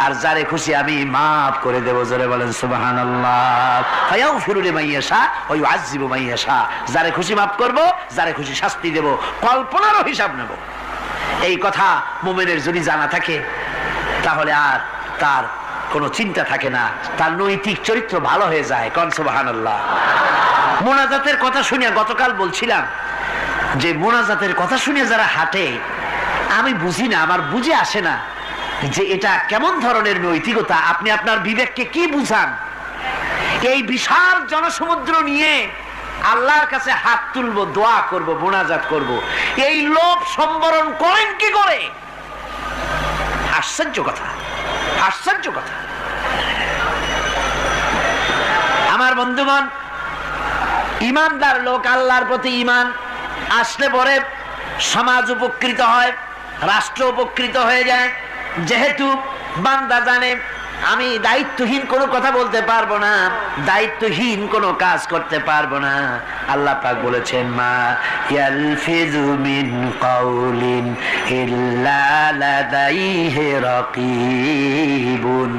আর যারে খুশি আমি maaf করে দেব। জোরে বলেন সুবহানাল্লাহ। ফায়াগফিরু লিমান ইয়াশা ওয়া ইউআযযিবু মান ইয়াশা, যারে খুশি maaf করব, যারে খুশি শাস্তি দেব, কল্পনারও হিসাব নেব। এই কথা মুমিনের যদি জানা থাকে, তাহলে আর তার কোনো চিন্তা থাকে না, তার নৈতিক চরিত্র ভালো হয়ে যায়। কোন সুবহানাল্লাহ। মোনাজাতের কথা শুনে গতকাল বলছিলাম যে মোনাজাতের কথা শুনে যারা হাঁটে, আমি বুঝি না, আমার বুঝে আসে না যে এটা কেমন ধরনের নৈতিকতা। আপনি আপনার বিবেককে কি বুঝান? এই বিশাল জনসমুদ্র নিয়ে আল্লাহর কাছে হাত তুলবো, দোয়া করব, মোনাজাত করব, এই লোভ সম্বরণ করেন কি করে? আশ্চর্য কথা, আশ্চর্য কথা। আমার বন্ধুগণ, ঈমানদার লোক, আল্লাহর প্রতি ঈমান আসলে পরে সমাজ উপকৃত হয়, রাষ্ট্র উপকৃত হয়ে যায়। যেহেতু বান্দা জানে আমি দায়িত্বহীন কোনো কথা বলতে পারবো না, দায়িত্বহীন কোনো কাজ করতে পারবো না। আল্লাহ পাক বলেছেন, মা ইয়ালফিযু মিন কাউলিন ইল্লা লাদাইহি রাকিবুন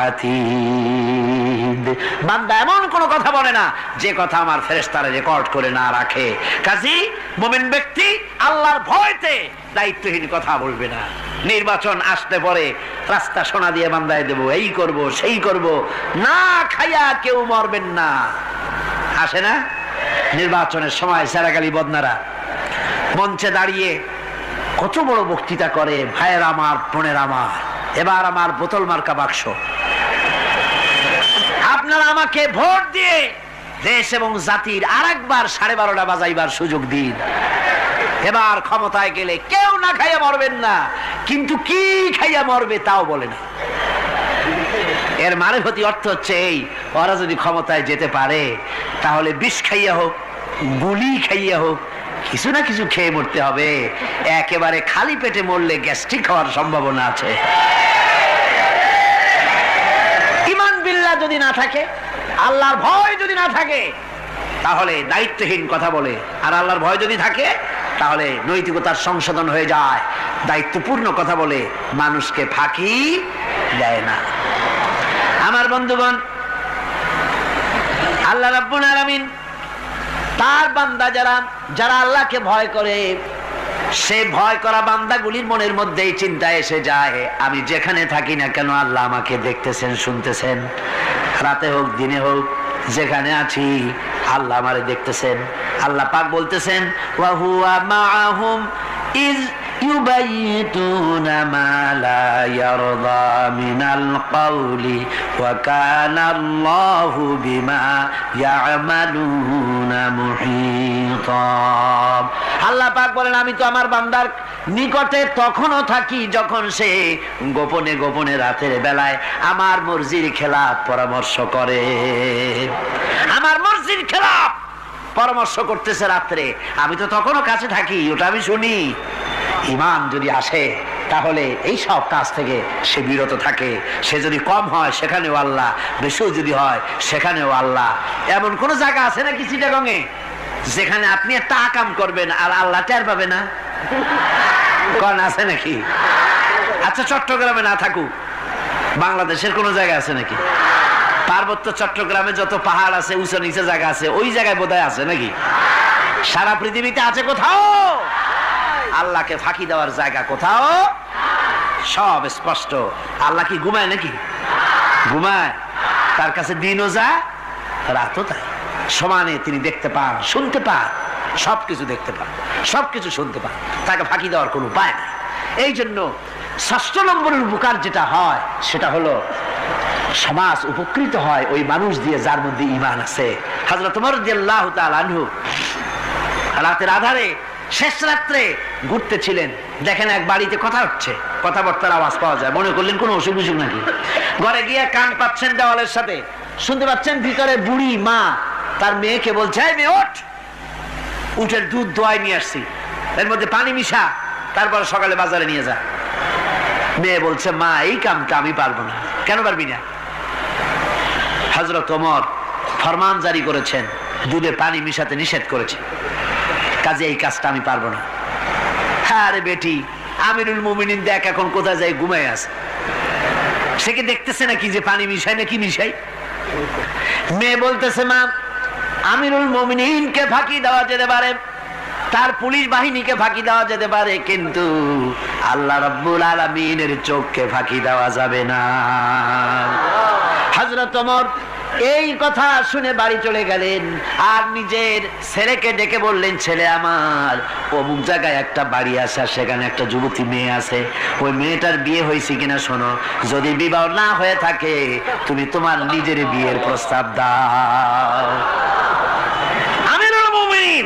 আতীদ। বান্দা এমন কোন কথা বলে না যে কথা আমার ফেরেশতারা রেকর্ড করে না রাখে। কাজী মুমিন ব্যক্তি আল্লাহর ভয়তে দায়িত্বহীন কথা বলবে না। নির্বাচন আসতে পরে রাস্তা সোনা দিয়ে বান্দায় দেব, এই করব সেই করব, না খাইয়া কেউ মরবেন না। আসে না নির্বাচনের সময় সেরাগালি বদনারা মঞ্চে দাঁড়িয়ে কত বড় বক্তৃতা করে, ভাইয়ের আমার বোনের আমার, এবার আমার বোতল মার্কা বাক্স, আপনারা আমাকে ভোট দিয়ে দেশ এবং জাতির আরেকবার 12:30 বাজাইবার সুযোগ দিন। এবার ক্ষমতায় গেলে কেউ না খাইয়া মরবেন না, কিন্তু কি খাইয়া মরবে তাও বলে না। এর মারফতি অর্থ হচ্ছে এই, ওরা যদি ক্ষমতায় যেতে পারে তাহলে বিষ খাইয়া হোক, গুলি খাইয়া হোক, কিছু না কিছু খেয়ে মরতে হবে। একেবারে খালি পেটে মরলে গ্যাস্ট্রিক হওয়ার সম্ভাবনা আছে। ঈমান বিল্লাহ যদি না থাকে, আল্লাহর ভয় যদি না থাকে, তাহলে দায়িত্বহীন কথা বলে। আর আল্লাহর ভয় যদি থাকে তাহলে নৈতিকতার সংশোধন হয়ে যায়, দায়িত্বপূর্ণ কথা বলে, মানুষকে ফাঁকি দেয় না। আমার বন্ধুগণ, আল্লাহ রাব্বুল আলামিন তার বান্দা যারা আল্লাহকে ভয় করে, সে ভয় করা বান্দাগুলির মনের মধ্যেই চিন্তা এসে যায়, আমি যেখানে থাকি না কেন আল্লাহ আমাকে দেখতেছেন, শুনতেছেন, রাতে হোক দিনে হোক যেখানে আছি আল্লাহ আমারে দেখতেছেন। আল্লাহ পাক বলতেছেন, ওয়া হুয়া মাআহুম ইয ইউবাইতুনা মা লা ইয়ারদা মিনাল কওলি ওয়া কানা আল্লাহু বিমা ইয়ামালুনা মুহীতা। আল্লাহ পাক বলেন, আমি তো আমার বান্দার নিকটে তখনও থাকি যখন সে গোপনে গোপনে রাতের বেলায় আমার মর্জির খেলাফ পরামর্শ করে। আমার মর্জির খেলাফ পরামর্শ করতেছে রাত্রে, আমি তো তখনও কাছে থাকি, ওটা আমি শুনি। ঈমান যদি আসে তাহলে এই সব কাজ থেকে সে বিরত থাকে। সে যদি কম হয় সেখানেও আল্লাহ, বেশিও যদি হয় সেখানেও আল্লাহ। এমন কোন জায়গা আছে নাকি চিটাগংয়ে যেখানে আপনি একটা আকাম করবেন আর আল্লাহ টের পাবে না? কোন আছে নাকি? আচ্ছা, চট্টগ্রামে না থাকুক, বাংলাদেশের কোন জায়গা আছে নাকি? পার্বত্য চট্টগ্রামে যত পাহাড় আছে, উঁচু নিচে জায়গা আছে, ওই জায়গায় বোধহয় আছে নাকি? সারা পৃথিবীতে আছে কোথাও? আল্লাহকে ফাঁকি দেওয়ার জায়গা কোথাও? সব স্পষ্ট। আল্লাহ কি ঘুমায় নাকি? ঘুমায়? তার কাছে দিনও যায়, রাতও তাই। সমানে তিনি দেখতে পান, শুনতে পান, সবকিছু দেখতে পান, সবকিছু শুনতে পান। তাকে ফাঁকি দেওয়ার কোনো উপায় নেই। এই জন্য ৬ষ্ঠ নম্বরের উপকার যেটা হয় সেটা হলো সমাজ উপকৃত হয় ওই মানুষ দিয়ে যার মধ্যে ঈমান আছে। হযরত ওমর রাদিয়াল্লাহু তাআলা আনহু রাতের আধারে শেষ রাত্রে ঘুরতেছিলেন, দেখেন এক বাড়িতে কথা হচ্ছে, কথাবার্তার আওয়াজ পাওয়া যায়। মনে করলেন কোন অসুখ বিসুখ নাকি। ঘরে গিয়ে কান পাচ্ছেন দেওয়ালের সাথে, শুনতে পাচ্ছেন ভিতরে বুড়ি মা তার মেয়েকে বলছে, এই মেয়ে ওঠ, উটের দুধ দোয়াই নিয়ে আসছি, এর মধ্যে পানি মিশা, তারপরে সকালে বাজারে নিয়ে যা। মেয়ে বলছে, মা এই কামটা আমি পারবো না। কেন পারবি না? হযরত ওমর ফরমান জারি করেছেন, দুধে পানি মিশাতে নিষেধ করেছে, কাজে এই কাজটা আমি পারবো না। আরে বেটি, আমিরুল মুমিনিন দেখ এখন কোথায় যায়, ঘুমায় আছে, সে কি দেখতেছে নাকি যে পানি মিশাই নাকি মিশাই? মেয়ে বলতেছে, মা আমিরুল মুমিনিনকে ফাঁকি দেওয়া যেতে পারে, তার পুলিশ বাহিনীকে ফাঁকি দেওয়া যেতে পারে, কিন্তু আল্লাহ রাব্বুল আলামিনের চোখকে ফাঁকি দেওয়া যাবে না। হযরত ওমর এই কথা শুনে বাড়ি চলে গেলেন আর নিজের ছেলেকে ডেকে বললেন, ছেলে আমার, অমুক জায়গায় একটা বাড়ি আছে, সেখানে একটা যুবতী মেয়ে আছে, ওই মেয়েটার বিয়ে হয়েছে কিনা শোনো, যদি বিবাহ না হয়ে থাকে তুমি তোমার নিজের বিয়ের প্রস্তাব দাও। আমিরুল মুমিনিন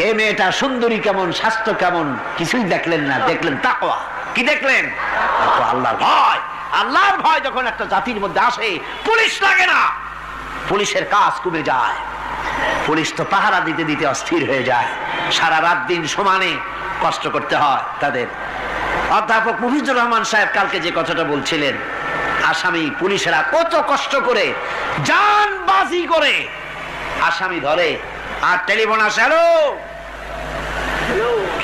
এই মেয়েটা সুন্দরী কেমন, স্বাস্থ্য কেমন কিছুই দেখলেন না, দেখলেন তাকওয়া। কি দেখলেন? আল্লাহর ভয়। আল্লাহর ভয় যখন একটা জাতির মধ্যে আসে, পুলিশ লাগে না, পুলিশের কাজ কমে যায়। পুলিশ তো পাহারা দিতে দিতে অস্থির হয়ে যায়, সারা রাত দিন সমানে কষ্ট করতে হয় তাদের। অধ্যাপক মুফিজুর রহমান সাহেব কালকে যে কথাটা বলছিলেন, আসামি পুলিশেরা কত কষ্ট করে জানবাজি করে আসামি ধরে, আর টেলিফোন আসে, হ্যালো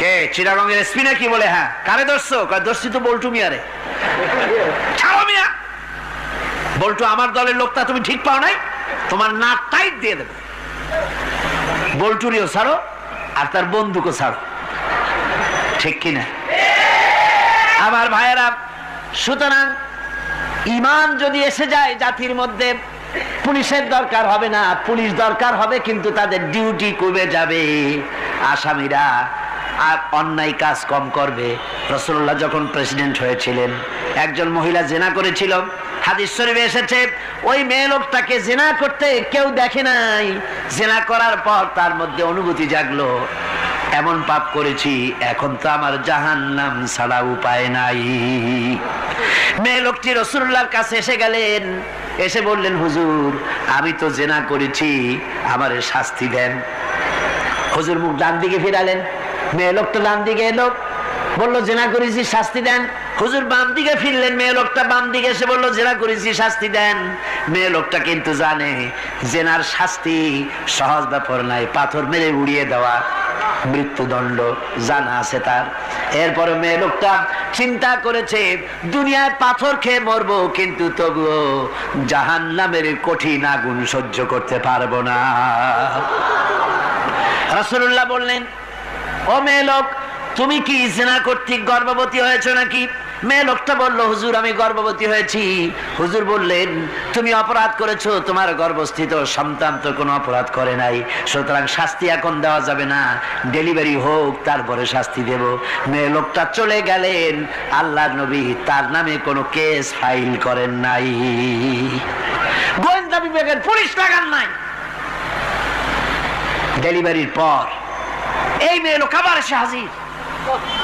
কে চিটাগঙ্গের এসপি নাকি? বলে হ্যাঁ। কারে ধরছো? ধরছি তো বল্টু মিয়ারে। ছাড়ো মিয়া, বল্টু আমার দলের লোকটা, তুমি ঠিক পাও নাই, তোমার নাক টাইট দিয়ে দেবে। বল্টুরিও ছাড়ো আর তার বন্দুকও ছাড়ো, ঠিক কিনা? আমার ভাইয়েরা, সুতরাং ঈমান যদি এসে যায় জাতির মধ্যে, পুলিশের দরকার হবে না, পুলিশ দরকার হবে কিন্তু তাদের ডিউটি কমে যাবে, আসামিরা আর অন্যায় কাজ কম করবে। রাসূলুল্লাহ যখন প্রেসিডেন্ট হয়েছিলেন, একজন মহিলা জিনা করেছিল, হাদিস শরীফে এসেছে ওই মেয়ে লোকটাকে জিনা করতে কেউ দেখে নাই, জিনা করার পর তার মধ্যে অনুভূতি জাগলো, এমন পাপ করেছি, এখন তো আমার জাহান্নাম ছাড়া উপায় নাই। মেয়ে লোকটি রাসূলুল্লাহর কাছে এসে গেলেন, এসে বললেন, হুজুর আমি তো জিনা করেছি, আমারে শাস্তি দেন। হুজুর মুখ ডান দিকে ফিরালেন, মেয়ে লোকটা ডান দিকে এলো, বললো জিনা করেছি, শাস্তি দেন। হুজুর বাম দিকে ফিরলেন, মেয়ে লোকটা বাম দিকে এসে বললো জিনা করেছি, শাস্তি দেন। মেয়ে লোকটা কিন্তু জানে জেনার শাস্তি সহজ ব্যাপার নাই, পাথর মেরে উড়িয়ে দেওয়া, মৃত্যুদণ্ড জানা আছে তার। এরপরে মেয়ে লোকটা চিন্তা করেছে দুনিয়ায় পাথর খেয়ে মরবো, কিন্তু তবুও জাহান্নামের কঠিন আগুন সহ্য করতে পারবো না। রাসূলুল্লাহ বললেন, ও মেয়ে লোক, তুমি কি জিনা কর্তৃক গর্ভবতী হয়েছো নাকি? মেয়ে লোকটা বলল, হুজুর আমি গর্ভবতী হয়েছি। হুজুর বললেন, তুমি অপরাধ করেছো, তোমার গর্ভস্থিত সন্তান তো কোনো অপরাধ করে নাই, সুতরাং শাস্তি এখন দেওয়া যাবে না, ডেলিভারি হোক তারপরে শাস্তি দেব। মেয়ে লোকটা চলে গেলেন। আল্লাহর নবী তার নামে কোনো কেস ফাইল করেন নাই, গোয়েন্দা বিভাগের পুলিশ লাগান নাই। ডেলিভারির পর এই মেয়ে লোক আবার এসে হাজির,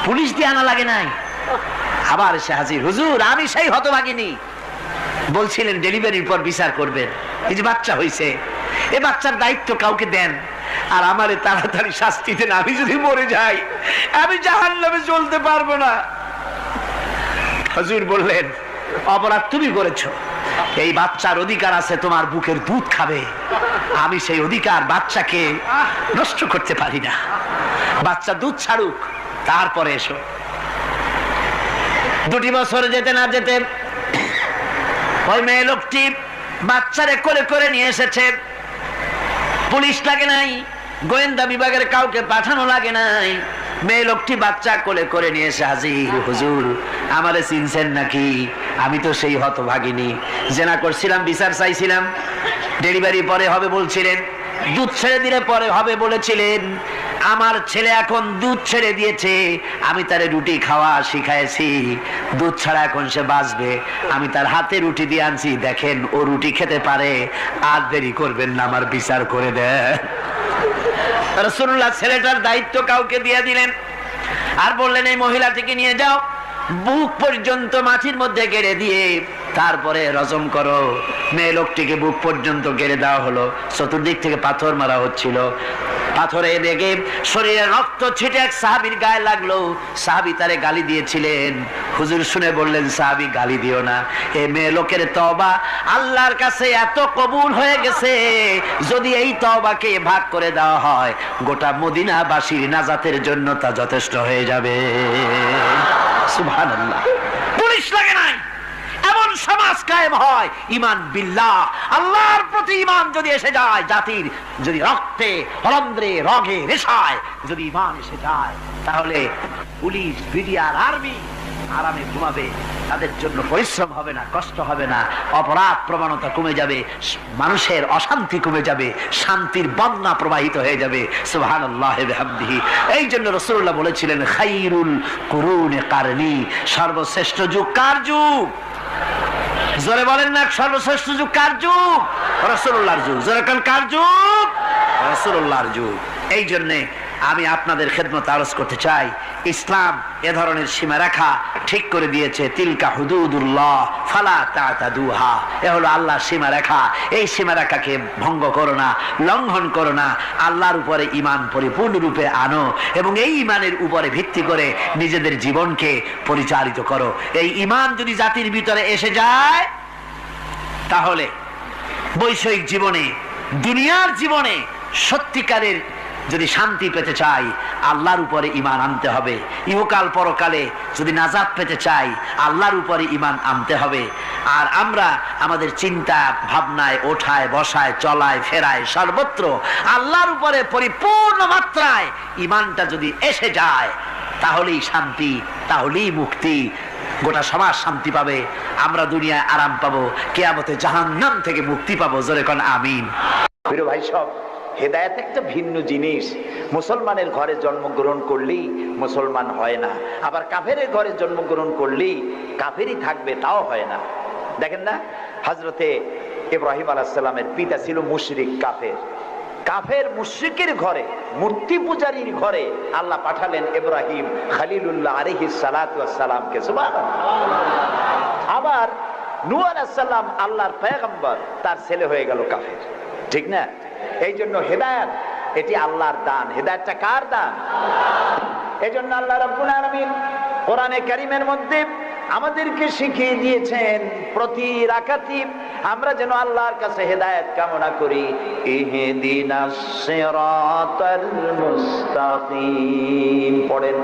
পুলিশ দিয়ে আনা লাগে নাই, আবার এসে হাজির, হুজুর আমি সেই হতভাগিনী, বলছিলেন ডেলিভারির পর বিচার করবেন, এই যে বাচ্চা হয়েছে, এই বাচ্চার দায়িত্ব কাউকে দেন, আর আমারে তাড়াতাড়ি শাস্তি দেন, আমি যদি মরে যাই আমি জাহান্নামে চলতে পারবো না। হুজুর বললেন, অপরাধ তুমি করেছো, এই বাচ্চার অধিকার আছে তোমার বুকের দুধ খাবে, আমি সেই অধিকার বাচ্চাকে নষ্ট করতে পারি না, বাচ্চা দুধ ছাড়ুক তারপরে এসো। 2 বছর যেতে না যেতে ওই মেয়ে লোকটি বাচ্চারে কোলে করে নিয়ে এসেছে, পুলিশ লাগে নাই, গোয়েন্দা বিভাগের কাউকে পাঠানো লাগে নাই, মেয়ে লোকটি বাচ্চা কোলে করে নিয়ে এসে হাজির। হুজুর আমারে চিনছেন নাকি? আমি তো সেই হতভাগিনী, জেনা করছিলাম, বিচার চাইছিলাম, ডেলিভারি পরে হবে বলছিলেন, দুধ ছেড়ে দিলে পরে হবে বলেছিলেন, আমার ছেলে এখন দুধ ছেড়ে দিয়েছে, আমি তারে রুটি খাওয়া শিখাইছি, দুধ ছাড়া এখন সে বাঁচবে, আমি তার হাতে রুটি দিয়ে আনছি, দেখেন ও রুটি খেতে পারে, আর দেরি করবেন না, আমার বিচার করে দেন। রাসূলুল্লাহ ছেলেটার দায়িত্ব কাউকে দিয়ে দিলেন, আর বললেন এই মহিলাটিকে নিয়ে যাও, বুক পর্যন্ত মাটির মধ্যে গেড়ে দিয়ে তারপরে রজম করো। মেয়ে লোকটিকে বুক পর্যন্ত গেড়ে দেওয়া হলো, চতুর্দিক থেকে পাথর মারা হচ্ছিল, পাথরে লেগে শরীরে রক্ত ছিটে এক সাহাবীর গায়ে লাগলো, সাহাবী তারে গালি দিয়েছিলেন। হুজুর শুনে বললেন, সাহাবী গালি দিও না, এ মেয়ে লোকের তওবা আল্লাহর কাছে এত কবুল হয়ে গেছে, যদি এই তওবাকে ভাগ করে দেওয়া হয় গোটা মদিনাবাসীর নাজাতের জন্য তা যথেষ্ট হয়ে যাবে। সুবহানাল্লাহ, পুলিশ লাগে নাই, এমন সমাজ কায়েম হয়, ঈমান বিল্লাহ, আল্লাহর প্রতি ঈমান যদি এসে যায়, জাতির যদি রক্তে রন্ধ্রে রগে রেশায় যদি ঈমান এসে যায়, তাহলে পুলিশ বিডিআর আর্মি আরামে ঘুমাবে, তাদের জন্য পরিশ্রম হবে না, কষ্ট হবে না, অপরাধ প্রবণতা কমে যাবে, মানুষের অশান্তি কমে যাবে, শান্তির বন্যা প্রবাহিত হয়ে যাবে। সুবহানাল্লাহি ওয়া বিহামদিহি। এই জন্য রাসূলুল্লাহ বলেছিলেন, খায়রুল কুরুনি কারনি, সর্বশ্রেষ্ঠ যুগ কার যুগ? জোরে বলেন না, সর্বশ্রেষ্ঠ যুগ কার যুগ? রাসূলুল্লাহর যুগ। জোরে কান, কার যুগ? রাসূলুল্লাহর যুগ। এই জন্য আমি আপনাদের খেদমত আরজ করতে চাই, ইসলাম এ ধরনের সীমারেখা ঠিক করে দিয়েছে, তিলকা হুদুদুল্লাহ ফালা তাতাদুহা, এ হলো আল্লাহর সীমারেখা, এই সীমারেখাকে ভঙ্গ করো না, লঙ্ঘন করো না, আল্লাহর উপরে ঈমান পরিপূর্ণরূপে আনো এবং এই ঈমানের উপরে ভিত্তি করে নিজেদের জীবনকে পরিচালিত করো। এই ঈমান যদি জাতির ভিতরে এসে যায়, তাহলে বৈষয়িক জীবনে, দুনিয়ার জীবনে সত্যিকারের যদি শান্তি পেতে চাই, আল্লাহর উপরে ঈমান আনতে হবে। ইহকাল পরকালে যদি নাজাত পেতে চাই আল্লাহর উপরে ঈমান আনতে হবে। আর আমরা আমাদের চিন্তা ভাবনায়, ওঠায় বসায়, চলায় ফেরায় সর্বত্র আল্লাহর উপরে পরিপূর্ণ মাত্রায় ঈমানটা যদি এসে যায় তাহলেই শান্তি, তাহলেই মুক্তি। গোটা সমাজ শান্তি পাবে, আমরা দুনিয়ায় আরাম পাবো, কিয়ামতে জাহান্নাম থেকে মুক্তি পাবো। জোরে কোন আমিন। প্রিয় ভাই সব, হেদায়েত একটা ভিন্ন জিনিস। মুসলমানের ঘরে জন্মগ্রহণ করলেই মুসলমান হয় না, আবার কাফেরের ঘরে জন্মগ্রহণ করলেই কাফেরই থাকবে তাও হয় না। দেখেন না, হযরতে ইব্রাহিম আলাইহিস সালামের পিতা ছিল মুশরিক কাফের। কাফের মুশরিকের ঘরে, মূর্তি পূজারীর ঘরে আল্লাহ পাঠালেন ইব্রাহিম খলিলুল্লাহ আলাইহিস সালাতু ওয়াস সালামকে। সুবহানাল্লাহ। আবার নূহ আলাইহিস সালাম আল্লাহর পয়গম্বর, তার ছেলে হয়ে গেল কাফের। ঠিক না? এই জন্য হেদায়েত এটি আল্লাহর দান। হেদায়েতটা কার দান? এই জন্য আল্লাহ রাব্বুল আলামিন কোরআনে কারীমের মধ্যে আমাদেরকে শিখিয়ে দিয়েছেন প্রতি রাকাতে আমরা যেন আল্লাহর কাছে হেদায়েত কামনা করি। ইহদিনাস সিরাতাল মুস্তাকিম পড়েন,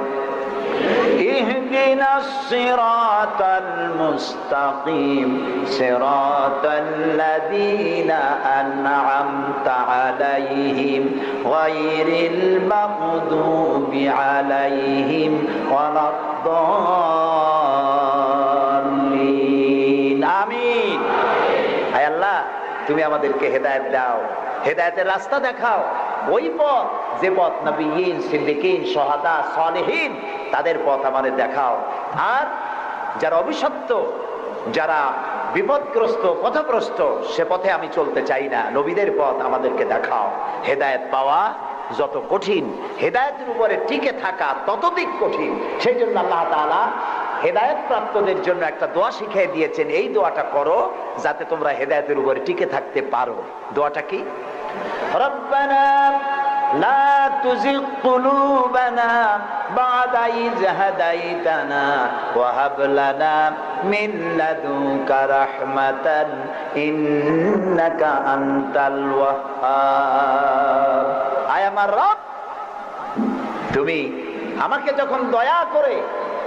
ইহদিনাস সিরাতাল মুস্তাকিম সিরাতাল্লাযীনা আন'আমতা আলাইহিম গায়রিল মাগদুবি আলাইহিম ওয়ালাদ-দাল্লিন। আমিন। হে আল্লাহ, তুমি আমাদেরকে হেদায়েত দাও, হেদায়েতের রাস্তা দেখাও। ওই পথ, যে পথ নবীন, সিদ্দিকিন, শুহাদা, সালেহিন, তাদের পথ আমাদের দেখাও। আর যারা অভিশপ্ত, যারা বিপদগ্রস্ত, পথভ্রষ্ট, সে পথে আমি চলতে চাই না। নবীদের পথ আমাদেরকে দেখাও। হেদায়েত পাওয়া যত কঠিন, হেদায়েতের উপরে টিকে থাকা ততোধিক কঠিন। সেই জন্য আল্লাহ তাআলা হেদায়েত প্রাপ্তদের জন্য একটা দোয়া শিখিয়ে দিয়েছেন। এই দোয়াটা করো যাতে তোমরা হেদায়েতের উপরে টিকে থাকতে পারো। দোয়াটা কি? রব্বানা লা তুযিগ কুলুবানা বা'দা ইয হাদাইতানা ওয়া হাব লানা মিন লাদুনকা রাহমাতান ইন্নাকা আনতাল ওয়াহ্হাব। আয় আমার রব, তুমি আমাকে যখন দয়া করে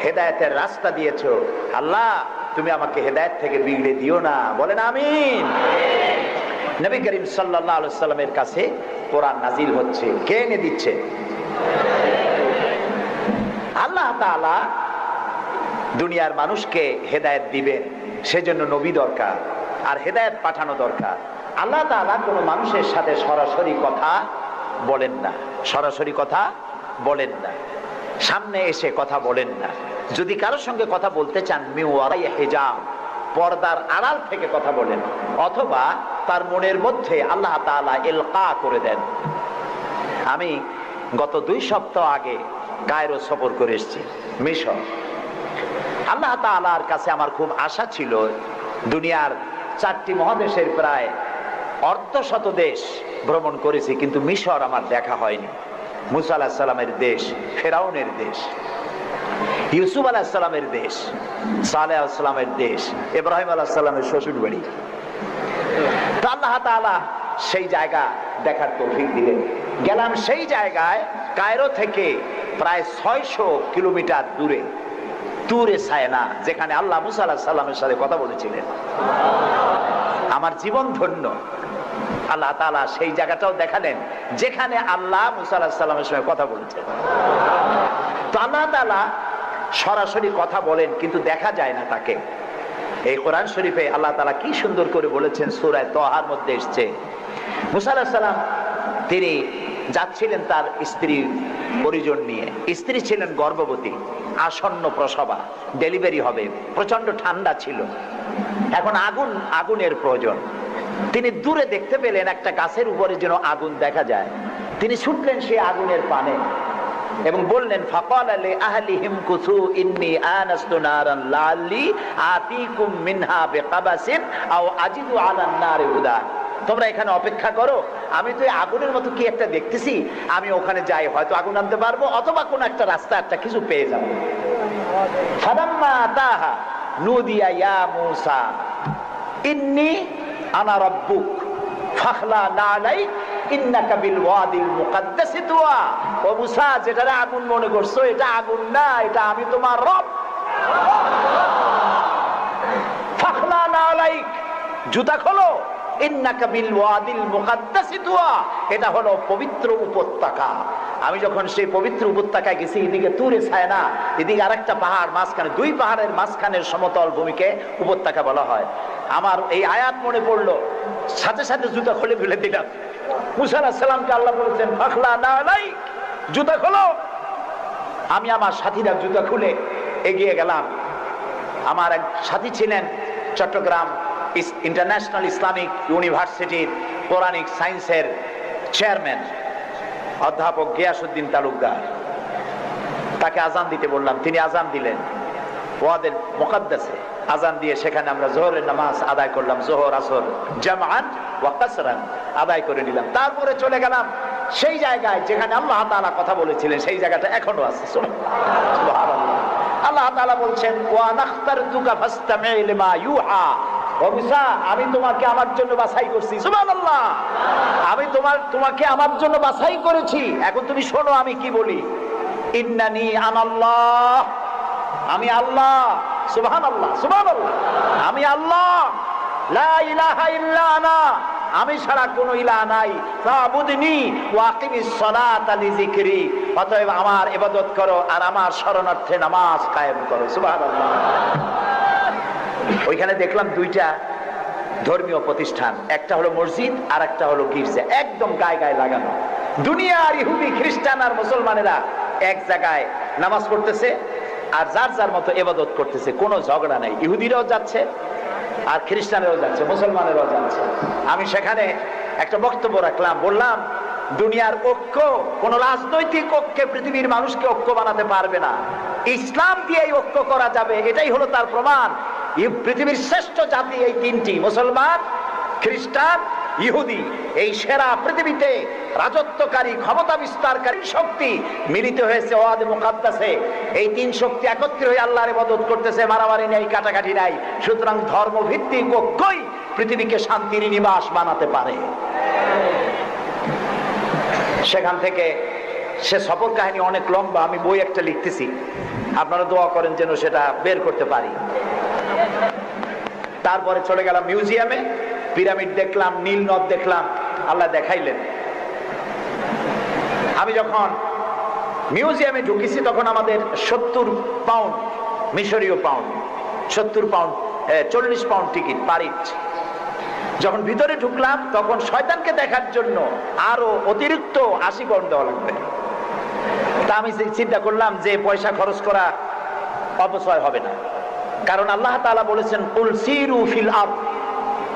হেদায়েতের রাস্তা দিয়েছো, আল্লাহ তুমি আমাকে হেদায়েত থেকে বিগড়ে দিও না। বলেন আমিন। নবী করিম সাল্লাল্লাহু আলাইহি সাল্লামের কাছে কোরআন নাজিল হচ্ছে। কে এনে দিচ্ছে? আল্লাহ তাআলা দুনিয়ার মানুষকে হেদায়েত দিবেন, সেজন্য নবী দরকার, আর হেদায়েত পাঠানো দরকার। আল্লাহ তাআলা কোনো মানুষের সাথে সরাসরি কথা বলেন না, সরাসরি কথা বলেন না, সামনে এসে কথা বলেন না। যদি কারোর সঙ্গে কথা বলতে চান, মিন ওয়ারাই হিজাব, পর্দার আড়াল থেকে কথা বলেন, অথবা তার মনের মধ্যে আল্লাহ তাআলা ইলকা করে দেন। আমি গত 2 সপ্তাহ আগে কায়রো সফর করে এসেছি, মিশর। আল্লাহ তাআলার কাছে আমার খুব আশা ছিল। দুনিয়ার 4টি মহাদেশের প্রায় অর্ধশত দেশ ভ্রমণ করেছি, কিন্তু মিশর আমার দেখা হয়নি। মুসা আলাইহিস সালামের দেশ, ফেরাউনের দেশ, ইউসুফ আলাইহিস সালামের দেশ, সালেহ আলাইহিস সালামের দেশ, ইব্রাহিম আলাইহিস সালামের শ্বশুর বাড়ি। তো আল্লাহ তাআলা সেই জায়গা দেখার তৌফিক দিলেন। গেলাম সেই জায়গায়, কায়রো থেকে প্রায় 600 কিলোমিটার দূরে তুরে সায়না, যেখানে আল্লাহ মুসা আলাইহিস সালামের সাথে কথা বলেছিলেন। আমার জীবন ধন্য। আল্লাহ তাআলা সেই জায়গাটাও দেখালেন যেখানে আল্লাহ মুসা আলাইহিস সালামের সঙ্গে কথা বলেছেন। তো আল্লাহ তাআলা সরাসরি কথা বলেন, কিন্তু দেখা যায় না তাকে। এই কোরআন শরীফে আল্লাহ তাআলা কি সুন্দর করে বলেছেন, সূরা তাহার মধ্যে এসেছে, মুসা আলাইহিস সালাম তিনি যাচ্ছিলেন তার স্ত্রী পরিজন নিয়ে। স্ত্রী ছিলেন গর্ভবতী, আসন্ন প্রসবা, ডেলিভারি হবে, প্রচন্ড ঠান্ডা ছিল, এখন আগুনের প্রয়োজন। তিনি দূরে দেখতে পেলেন একটা গাছের উপরে যেন আগুন দেখা যায়। তিনি ছুটলেন সেই আগুনের পানে এবং বললেন, ফাকালা লি আহলিহিম কুসু ইন্নী আনাস্তু নারান লাআল্লি আতিকুম মিনহা বিকাবাসিন আও আজিদু আলান নারি হুদা। তোমরা এখানে অপেক্ষা করো, আমি তো এই আগুনের মতো কি একটা দেখতেছি, আমি ওখানে যাই, হয়তো আগুন আনতে পারবো, অথবা কোন একটা রাস্তা একটা কিছু পেয়ে যাবো। ফালাম্মা আতাহা নুদিয়া ইয়া মূসা ইন্নী আনা রাব্বুক ফাখলা নালাইক ইন্নাকা বিল ওয়াদিল মুকাদ্দাসি তুয়া। ও মুসা, যেটারে আগুন মনে করছো এটা আগুন না, এটা আমি তোমার রব। ফাখলা আলাইক, জুতা খোলো। ইন্নাকা বিল ওয়াদিল মুকাদ্দাসি তুয়া, এটা হলো পবিত্র উপত্যকা। আমি যখন সেই পবিত্র উপত্যকায় গেছি, এদিকে তুরে ছায়না, এদিকে আরেকটা পাহাড়, মাঝখানে দুই পাহাড়ের মাঝখানের সমতল ভূমিকে উপত্যকা বলা হয়। আমার এই আয়াত মনে পড়লো, সাথে সাথে জুতা খুলে ফেলে দিলাম। মুসা আলাইহিস সালামকে আল্লাহ বলেছেন ফাখলা আলাইক, জুতা খোলো। আমি আমার সাথীরা জুতা খুলে এগিয়ে গেলাম। আমার এক সাথী ছিলেন চট্টগ্রাম ইন্টারন্যাশনাল ইসলামিক ইউনিভার্সিটির কোরআনিক সায়েন্সের চেয়ারম্যান অধ্যাপক গিয়াসউদ্দিন তালুকদার। তাকে আজান দিতে বললাম, তিনি আজান দিলেন ওয়াদিল মুকাদ্দাসে। আজান দিয়ে সেখানে আমরা জোহরের নামাজ আদায় করলাম, জোহর আসর জামআন ওয়া কাসরান আদায় করে নিলাম। তারপরে চলে গেলাম সেই জায়গায় যেখানে আল্লাহ তাআলা কথা বলেছিলেন, সেই জায়গাটা এখনো আছে। সুবহানাল্লাহ। আল্লাহ তাআলা বলছেন ওয়া নাখতারতুকা ফাসতামি' লিমা ইউহা। ও মুসা, আমি তোমাকে আমার জন্য বাছাই করছি। সুবহানাল্লাহ। আমি তোমাকে আমার জন্য বাছাই করেছি, এখন তুমি শোনো আমি কি বলি। ইন্নানি আনাল্লাহ, আমি আল্লাহ। সুবহানাল্লাহ, সুবহানাল্লাহ। আমি আল্লাহ, লা ইলাহা ইল্লা আনা, আমি ছাড়া কোনো ইলাহ নাই। ফাবুদনি ওয়া আকিমিস সালাতা লিযিকরি, অতএব আমার ইবাদত করো আর আমার শরণার্থে নামাজ কায়েম করো। সুবহানাল্লাহ। ওইখানে দেখলাম দুইটা ধর্মীয় প্রতিষ্ঠান, একটা হলো মসজিদ আর একটা হলো গির্জা, একদম গায়ে গায়ে লাগানো। দুনিয়ার ইহুদি খ্রিস্টান আর মুসলমানেরা এক জায়গায় নামাজ পড়তেছে আর যার যার মতো ইবাদত করতেছে, কোনো ঝগড়া নাই। ইহুদিরাও যাচ্ছে আর খ্রিস্টানেরাও যাচ্ছে, মুসলমানেরাও যাচ্ছে। আমি সেখানে একটা বক্তব্য রাখলাম, বললাম দুনিয়ার ঐক্য, কোন রাজনৈতিক ঐক্যে পৃথিবীর মানুষকে ঐক্য বানাতে পারবে না। ইসলাম দিয়ে ঐক্য করা যাবে, এটাই হলো তার প্রমাণ। পৃথিবীর শ্রেষ্ঠ জাতি এই তিনটি, মুসলমান, খ্রিস্টান, ইহুদি। এই সেরা পৃথিবীতে রাজত্বকারী, ক্ষমতা বিস্তারকারী শক্তি মিলিত হয়েছে ওয়াদে মুকাদ্দাসে। এই তিন শক্তি একত্রিত হয়ে আল্লাহর ইবাদত করতেছে, মারামারি নাই, কাটাকাটি নাই। সুতরাং ধর্মভিত্তিক ঐক্যই পৃথিবীকে শান্তির নিবাস বানাতে পারে। সেখান থেকে সে সফর কাহিনী অনেক লম্বা, আমি বই একটা লিখতেছি, আপনারা দোয়া করেন যেন সেটা বের করতে পারি। তারপরে চলে গেলাম মিউজিয়ামে, পিরামিড দেখলাম, নীল নদ দেখলাম, আল্লাহ দেখাইলেন। আমি যখন মিউজিয়ামে ঢুকেছি তখন আমাদের 70 পাউন্ড, মিশরীয় পাউন্ড, 70 পাউন্ড, 40 পাউন্ড টিকিট পারিট। যখন ভিতরে ঢুকলাম তখন শয়তানকে দেখার জন্য আরো অতিরিক্ত 80 পাউন্ড দেওয়া লাগবে। তা আমি চিন্তা করলাম যে পয়সা খরচ করা অপচয় হবে না, কারণ আল্লাহ তাআলা বলেছেন কুল সিরু ফিল আরদ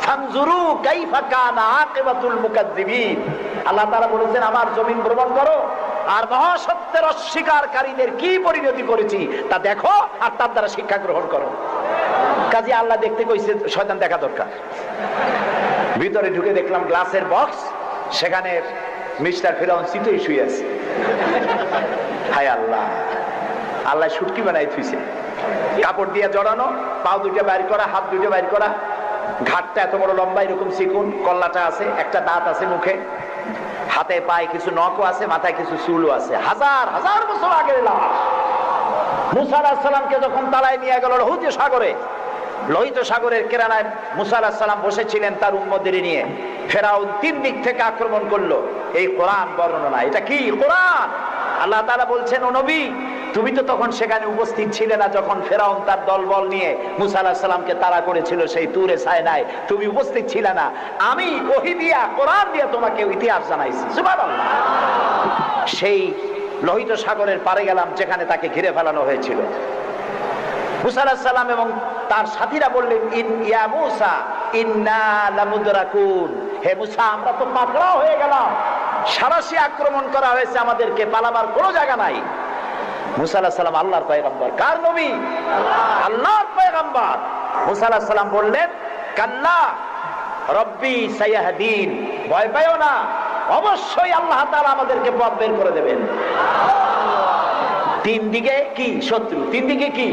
ফানজুরু কাইফা কানা আকিবাতুল মুকাজ্জিবিন। আল্লাহ তাআলা বলেছেন আমার জমিন ভ্রমণ করো আর মহাসত্যের অস্বীকারীদের কি পরিণতি করেছি তা দেখো আর তার দ্বারা শিক্ষা গ্রহণ করো। কাজে আল্লাহ দেখতে কইছে, শয়তান দেখা দরকার। ভিতরে ঢুকে দেখলাম গ্লাসের বক্স, সেখানে মিস্টার ফিরাউন চিতই শুয়ে আছে। হায় আল্লাহ, আল্লাহ শুটকি বানাই থুইছে, কাপড় দিয়ে জড়ানো, পাও দুইটা বাইর করা, হাত দুইটা বাইর করা, ঘাটটা এত বড় লম্বা, এরকম চিকুন, কল্লাটা আছে, একটা দাঁত আছে মুখে, হাতে পায়ে কিছু নখও আছে, মাথায় কিছু চুলও আছে। হাজার হাজার বছর আগের লাশ। মুসা আলাইহিস সালামকে যখন তালায় নিয়ে গেল লোহিত সাগরের কেরানায় মুসা আলাইহিস সালাম বসেছিলেন তার উম্মতদের নিয়ে। ফেরাউন 3 দিক থেকে আক্রমণ করলো। এই কোরআন বর্ণনা, এটা কি কোরআন? আল্লাহ তাআলা বলছেন, ও নবী তুমি তো তখন সেখানে উপস্থিত ছিলে না যখন ফেরাউন তার দলবল নিয়ে মুসা আলাইহিস সালামকে তাড়া করেছিল সেই তুরে সায়নায়, তুমি উপস্থিত ছিলে না। আমি ওহী দিয়া, কোরআন দিয়া তোমাকে ইতিহাস জানাইছি। সুবহানাল্লাহ। সেই লোহিত সাগরের পারে গেলাম যেখানে তাকে ঘিরে ফেলানো হয়েছিল। মুসা আলাইহিস সালাম এবং তার সাথীরা বললেন, ইয়া মুসা ইন্না লামুদরাকুন, হে মুসা আমরা তো পাকড়াও হয়ে গেলাম, সারাশি আক্রমণ করা হয়েছে, আমাদেরকে পালাবার কোনো জায়গা নাই। মুসা আলাইহিস সালাম আল্লাহর পয়গম্বর। কার নবী? আল্লাহর পয়গম্বর। মুসা আলাইহিস সালাম বললেন, কাল্লা রব্বি সায়াহদিন, ভয় পাইও না, অবশ্যই আল্লাহ তাআলা আমাদেরকে পথ বের করে দেবেন। 3 দিকে কি শত্রু, 3 দিকে কি,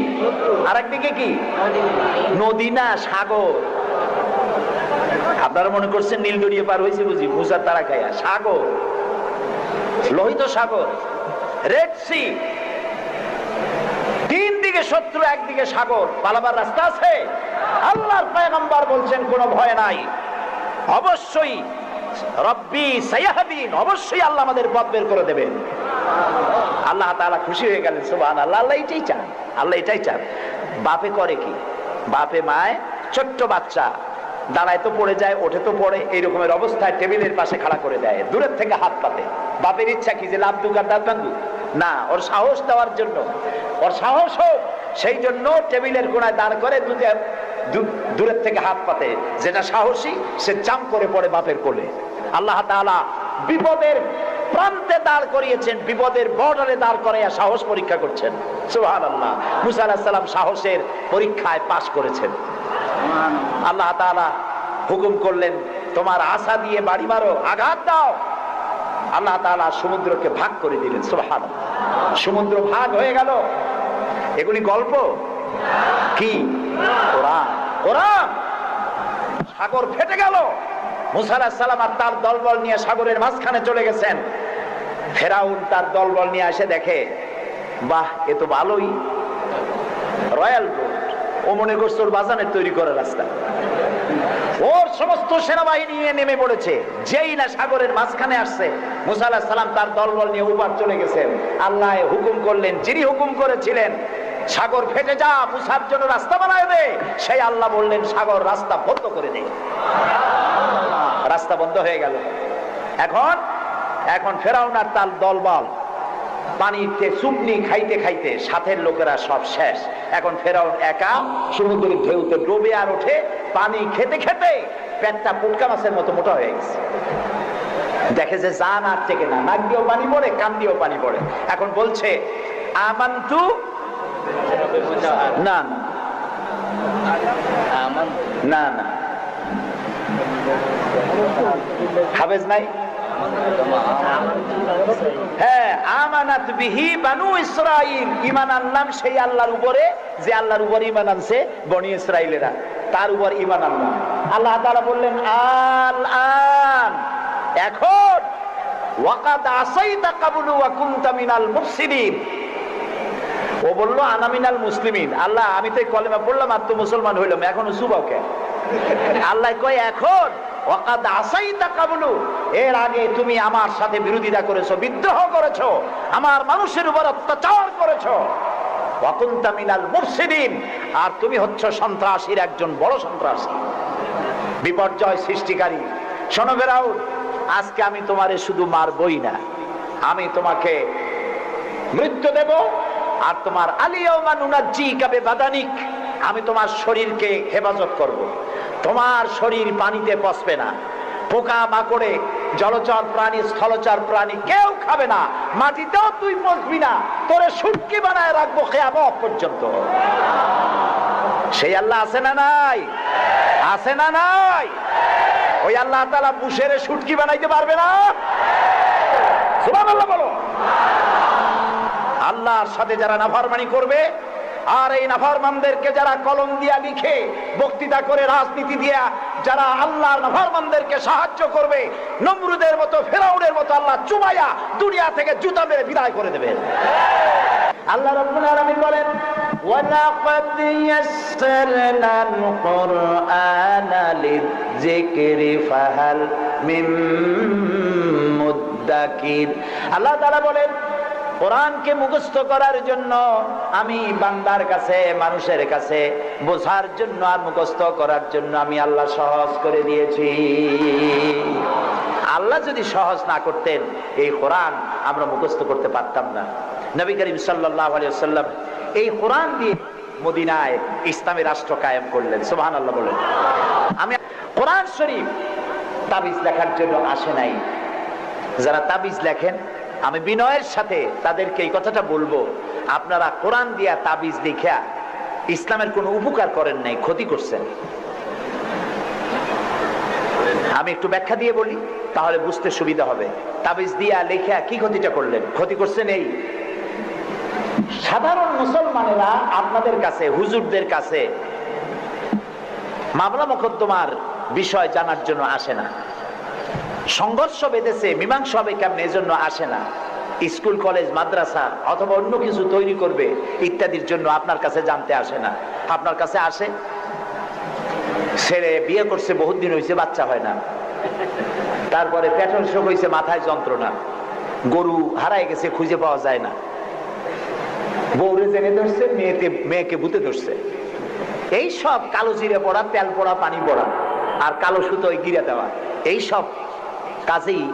আর একদিকে কি নদী না সাগর। আপনারা মনে করছেন নীল দরিয়া পার হয়েছে বুঝি, মুসার তারা খাইয়া? সাগর, লোহিত সাগর, রেড সি, তিন দিকে শত্রু, একদিকে সাগর, পালাবার রাস্তা আছে? আল্লাহর পয়গম্বর বলছেন কোনো ভয় নাই, অবশ্যই রব্বি সায়াহদিন, অবশ্যই আল্লাহ আমাদের পথ বের করে দেবেন। আল্লাহ তাআলা খুশি হয়ে গেলেন, সুবহানাল্লাহ। আল্লাহ এটাই চান, আল্লাহ এটাই চান। বাপে করে কি? বাপে মায় ছোট্ট বাচ্চা দাঁড়ায় তো পড়ে যায়, ওঠে তো পড়ে, এইরকমের অবস্থায় টেবিলের পাশে খাড়া করে দেয়, দূরের থেকে হাত পাতে। বাপের ইচ্ছা কি যে লাভ দুক আর দাঁত ভাঙুক? না, ওর সাহস দেওয়ার জন্য, ওর সাহস হোক সেই জন্য টেবিলের কোণায় দাঁড় করে দূরের থেকে হাত পাতে। যেটা সাহসী সে জাম করে পড়ে বাপের কোলে। আল্লাহ তাআলা বিপদের প্রান্তে দাঁড় করিয়েছেন, বিপদের বর্ডারে দাঁড় করাইয়া সাহস পরীক্ষা করছেন। সুবহানাল্লাহ। মুসা আলাইহিস সালাম সাহসের পরীক্ষায় পাশ করেছেন। আল্লাহ তাআলা হুকুম করলেন, তোমার আশা দিয়ে বাড়ি মারো, আঘাত দাও। আল্লাহ তাআলা সমুদ্রকে ভাগ করে দিলেন। সুবহানাল্লাহ। সমুদ্র ভাগ হয়ে গেল। এগুলি গল্প কি? কোরআন। কোরআন। সাগর ফেটে গেল। মুসা আলাইহিস সালাম আর তার দলবল নিয়ে সাগরের মাঝখানে চলে গেছেন। ফেরাউন তার দলবল নিয়ে এসে দেখে, বাহ, এ তো ভালোই, রয়্যাল রোড। ও মনে করছে ওর বাজানের তৈরি করা রাস্তা। ওর সমস্ত সেনাবাহিনী নিয়ে নেমে পড়েছে। যেই না সাগরের মাঝখানে আসছে, মুসা আলাইহিস সালাম তার দলবল নিয়ে উপার চলে গেছেন। আল্লাহ হুকুম করলেন, যিনি হুকুম করেছিলেন সাগর ফেটে যা, মুসার জন্য রাস্তা বানায় দে, সেই আল্লাহ বললেন সাগর রাস্তা বন্ধ করে দে। রাস্তা বন্ধ হয়ে গেল। এখন ফেরাউন আর তার দলবল পানিতে চুপনি খাইতে খাইতে সাথের লোকেরা সব শেষ। এখন ফেরাউন একা সমুদ্রের ঢেউতে ডুবে আর ওঠে, পানি খেতে খেতে পেটটা পুটকা মাছের মতো মোটা হয়ে গেছে। দেখে যে জান আর টেকে না, নাক দিয়েও পানি পড়ে, কান দিয়েও পানি পড়ে। এখন বলছে আমানতু, না না না, হাফেজ নাই? হ্যাঁ, আমানাত বিহি বানু ইসরাইল, ঈমান আনলাম সেই আল্লাহর উপরে যে আল্লাহর উপর ঈমান আনছে বনি ইসরাইলেরা, তার উপর ঈমান আনলাম। আল্লাহ তাআলা বললেন আল আন, এখন, ওয়াকাদ আসাইতা কাবলু ওয়া কুনতা মিনাল মুফসিদিন। ও বলল আনা মিনাল মুসলিমিন। আল্লাহ, আমি তো কলেমা পড়লাম আর তো মুসলমান হইলাম, এখনো চুবাও কেন? আল্লাহ কয় এখন, ওয়াকাদ আসাইতা কাবলু, এর আগে তুমি আমার সাথে বিরোধিতা করেছো, বিদ্রোহ করেছো, আমার মানুষের উপর অত্যাচার করেছো, ওয়া কুনতা মিনাল মুফসিদিন, আর তুমি হচ্ছ সন্ত্রাসীর একজন বড় সন্ত্রাসী, বিপর্যয় সৃষ্টিকারী। শোনো ফেরাউন, আজকে আমি তোমারে শুধু মারবই না, আমি তোমাকে মৃত্যু দেব, আর তোমার আলিয়াউমা নুনাজ্জিকা বিবাদানিক, আমি তোমার শরীরকে হেফাজত করব। তোমার শরীর পানিতে পচবে না, পোকা মাকড়ে, জলচর প্রাণী, স্থলচর প্রাণী কেউ খাবে না, মাটিতেও তুই পচবি না, তোরে শুটকি বানায় রাখবো কিয়ামত পর্যন্ত। সেই আল্লাহ আছে না নাই? আছে না নাই? ওই আল্লাহ তাআলা বুশের শুটকি বানাইতে পারবে না? সুবহানাল্লাহ বলো। আল্লাহর সাথে যারা নাফরমানি করবে, আর এই নাফরমানদেরকে যারা কলম দিয়া লিখে, বক্তৃতা করে, রাজনীতি দিয়া যারা আল্লাহর নাফরমানদেরকে সাহায্য করবে, নমরুদের মতো, ফেরাউনের মতো আল্লাহ চুমাইয়া দুনিয়া থেকে জুতা মেরে বিদায় করে দেবেন। আল্লাহ রাব্বুল আলামিন বলেন, ওয়ালাকাদ ইয়াসসারনাল কুরআনা লিযিকরি ফাহাল মিন মুদ্দাকির। আল্লাহ তাআলা বলেন, কোরআনকে মুখস্থ করার জন্য আমি বান্দার কাছে, মানুষের কাছে বোঝার জন্য আর মুখস্থ করার জন্য আমি আল্লাহ সহজ করে দিয়েছি। আল্লাহ যদি সহজ না করতেন, এই কোরআন আমরা মুখস্থ করতে পারতাম না। নবী করিম সাল্লাল্লাহু আলাইহি ওয়াসাল্লাম এই কোরআন দিয়ে মদিনায় ইসলামী রাষ্ট্র কায়েম করলেন। সুবহানাল্লাহ বলেন। আমি কোরআন শরীফ তাবিজ লেখার জন্য আসে নাই। যারা তাবিজ লেখেন, আমি বিনয়ের সাথে তাদেরকে এই কথাটা বলবো, আপনারা কোরআন দিয়া তাবিজ লিখা ইসলামের কোনো উপকার করেন নাই, ক্ষতি করছেন। আমি একটু ব্যাখ্যা দিয়ে বলি, তাহলে বুঝতে সুবিধা হবে। তাবিজ দিয়া লেখা কি ক্ষতিটা করলেন? ক্ষতি করছেন এই, সাধারণ মুসলমানেরা আপনাদের কাছে, হুজুরদের কাছে মামলা মোকদ্দমার বিষয় জানার জন্য আসে না। সংঘর্ষ বেঁধেছে, মীমাংসা হবে কেমন, এজন্য আসে না। স্কুল কলেজ মাদ্রাসা অথবা অন্য কিছু তৈরি করবে ইত্যাদির জন্য আপনার কাছে জানতে আসে না। আপনার কাছে আসে, ছেলে বিয়ে করছে, বহুত দিন হয়েছে, বাচ্চা হয় না, তারপরে পেটের অসুখ হয়েছে, মাথায় যন্ত্রণা, গরু হারায় গেছে, খুঁজে পাওয়া যায় না, বউরে জেনে ধরছে, মেয়েকে ভূতে ধরছে। এই সব কালো জিরে পড়া, তেল পড়া, পানি পড়া, আর কালো সুতোয় গিরে দেওয়া, এই সব কাজেই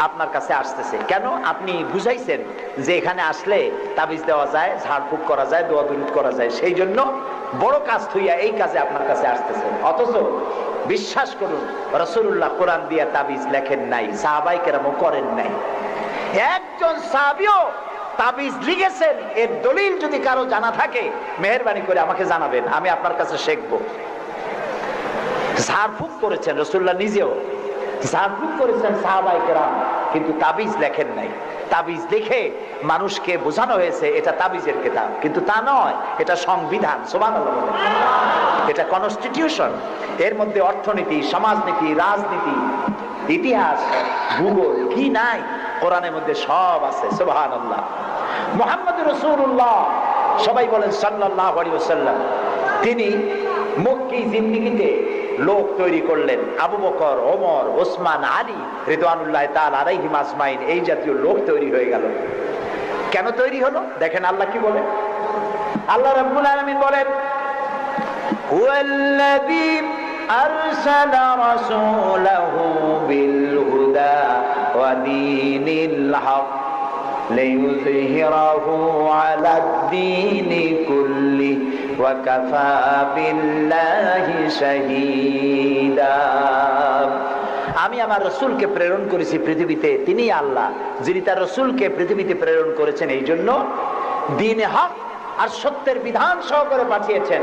আপনার কাছে আসতেছে। কেন? আপনি বুঝাইছেন যে এখানে আসলে তাবিজ দেওয়া যায়, ঝাড়ফুঁক করা যায়, দোয়া দুরুদ করা যায়, সেই জন্য বড় কাজ থইয়া এই কাজে আপনার কাছে আসতেছে। অথচ বিশ্বাস করুন, রাসূলুল্লাহ কোরআন দিয়ে তাবিজ লেখেন নাই, সাহাবায়ে কেরামও করেন নাই। একজন সাহাবীও তাবিজ লিখেছেন এর দলিল যদি কারো জানা থাকে, মেহেরবানি করে আমাকে জানাবেন, আমি আপনার কাছে শিখবো। ঝাড়ফুঁক করেছেন রাসূলুল্লাহ নিজেও, ঝাড়ফুঁক করেছেন সাহাবায়ে কেরাম, কিন্তু তাবিজ লেখেন নাই। তাবিজ লিখে মানুষকে বোঝানো হয়েছে এটা তাবিজের কিতাব, কিন্তু তা নয়, এটা সংবিধান। সুবহানাল্লাহ। এটা কনস্টিটিউশন, এর মধ্যে অর্থনীতি, সমাজনীতি, রাজনীতি, ইতিহাস, ভূগোল কি নাই, কোরআনের মধ্যে সব আছে। সুবহানাল্লাহ। মুহাম্মদুর রাসূলুল্লাহ, সবাই বলেন সাল্লাল্লাহু আলাইহি ওয়াসাল্লাম, তিনি মক্কি জিন্দেগিতে লোক তৈরি করলেন। আবু বকর, ওমর, ওসমান, আলী রিদওয়ানুল্লাহ তাআলা আলাইহিম আজমাইন, এই জাতীয় লোক তৈরি হয়ে গেল। কেন তৈরি হলো? দেখেন আল্লাহ কি বলেন। আল্লাহ রাব্বুল আলামিন বলেন, হুয়াল্লাযী আরসালা রাসূলাহু বিল হুদা ওয়া দীনিল হক লিইয়ুযহিরাহু আলাদ দীনি কুল্লি ওয়া কাফা বিল্লাহি শাহীদা। আমি আমার রাসূলকে প্রেরণ করেছি পৃথিবীতে, তিনি আল্লাহ যিনি তার রাসূলকে পৃথিবীতে প্রেরণ করেছেন এই জন্য দ্বীনে হক আর সত্যের বিধান সহকারে পাঠিয়েছেন,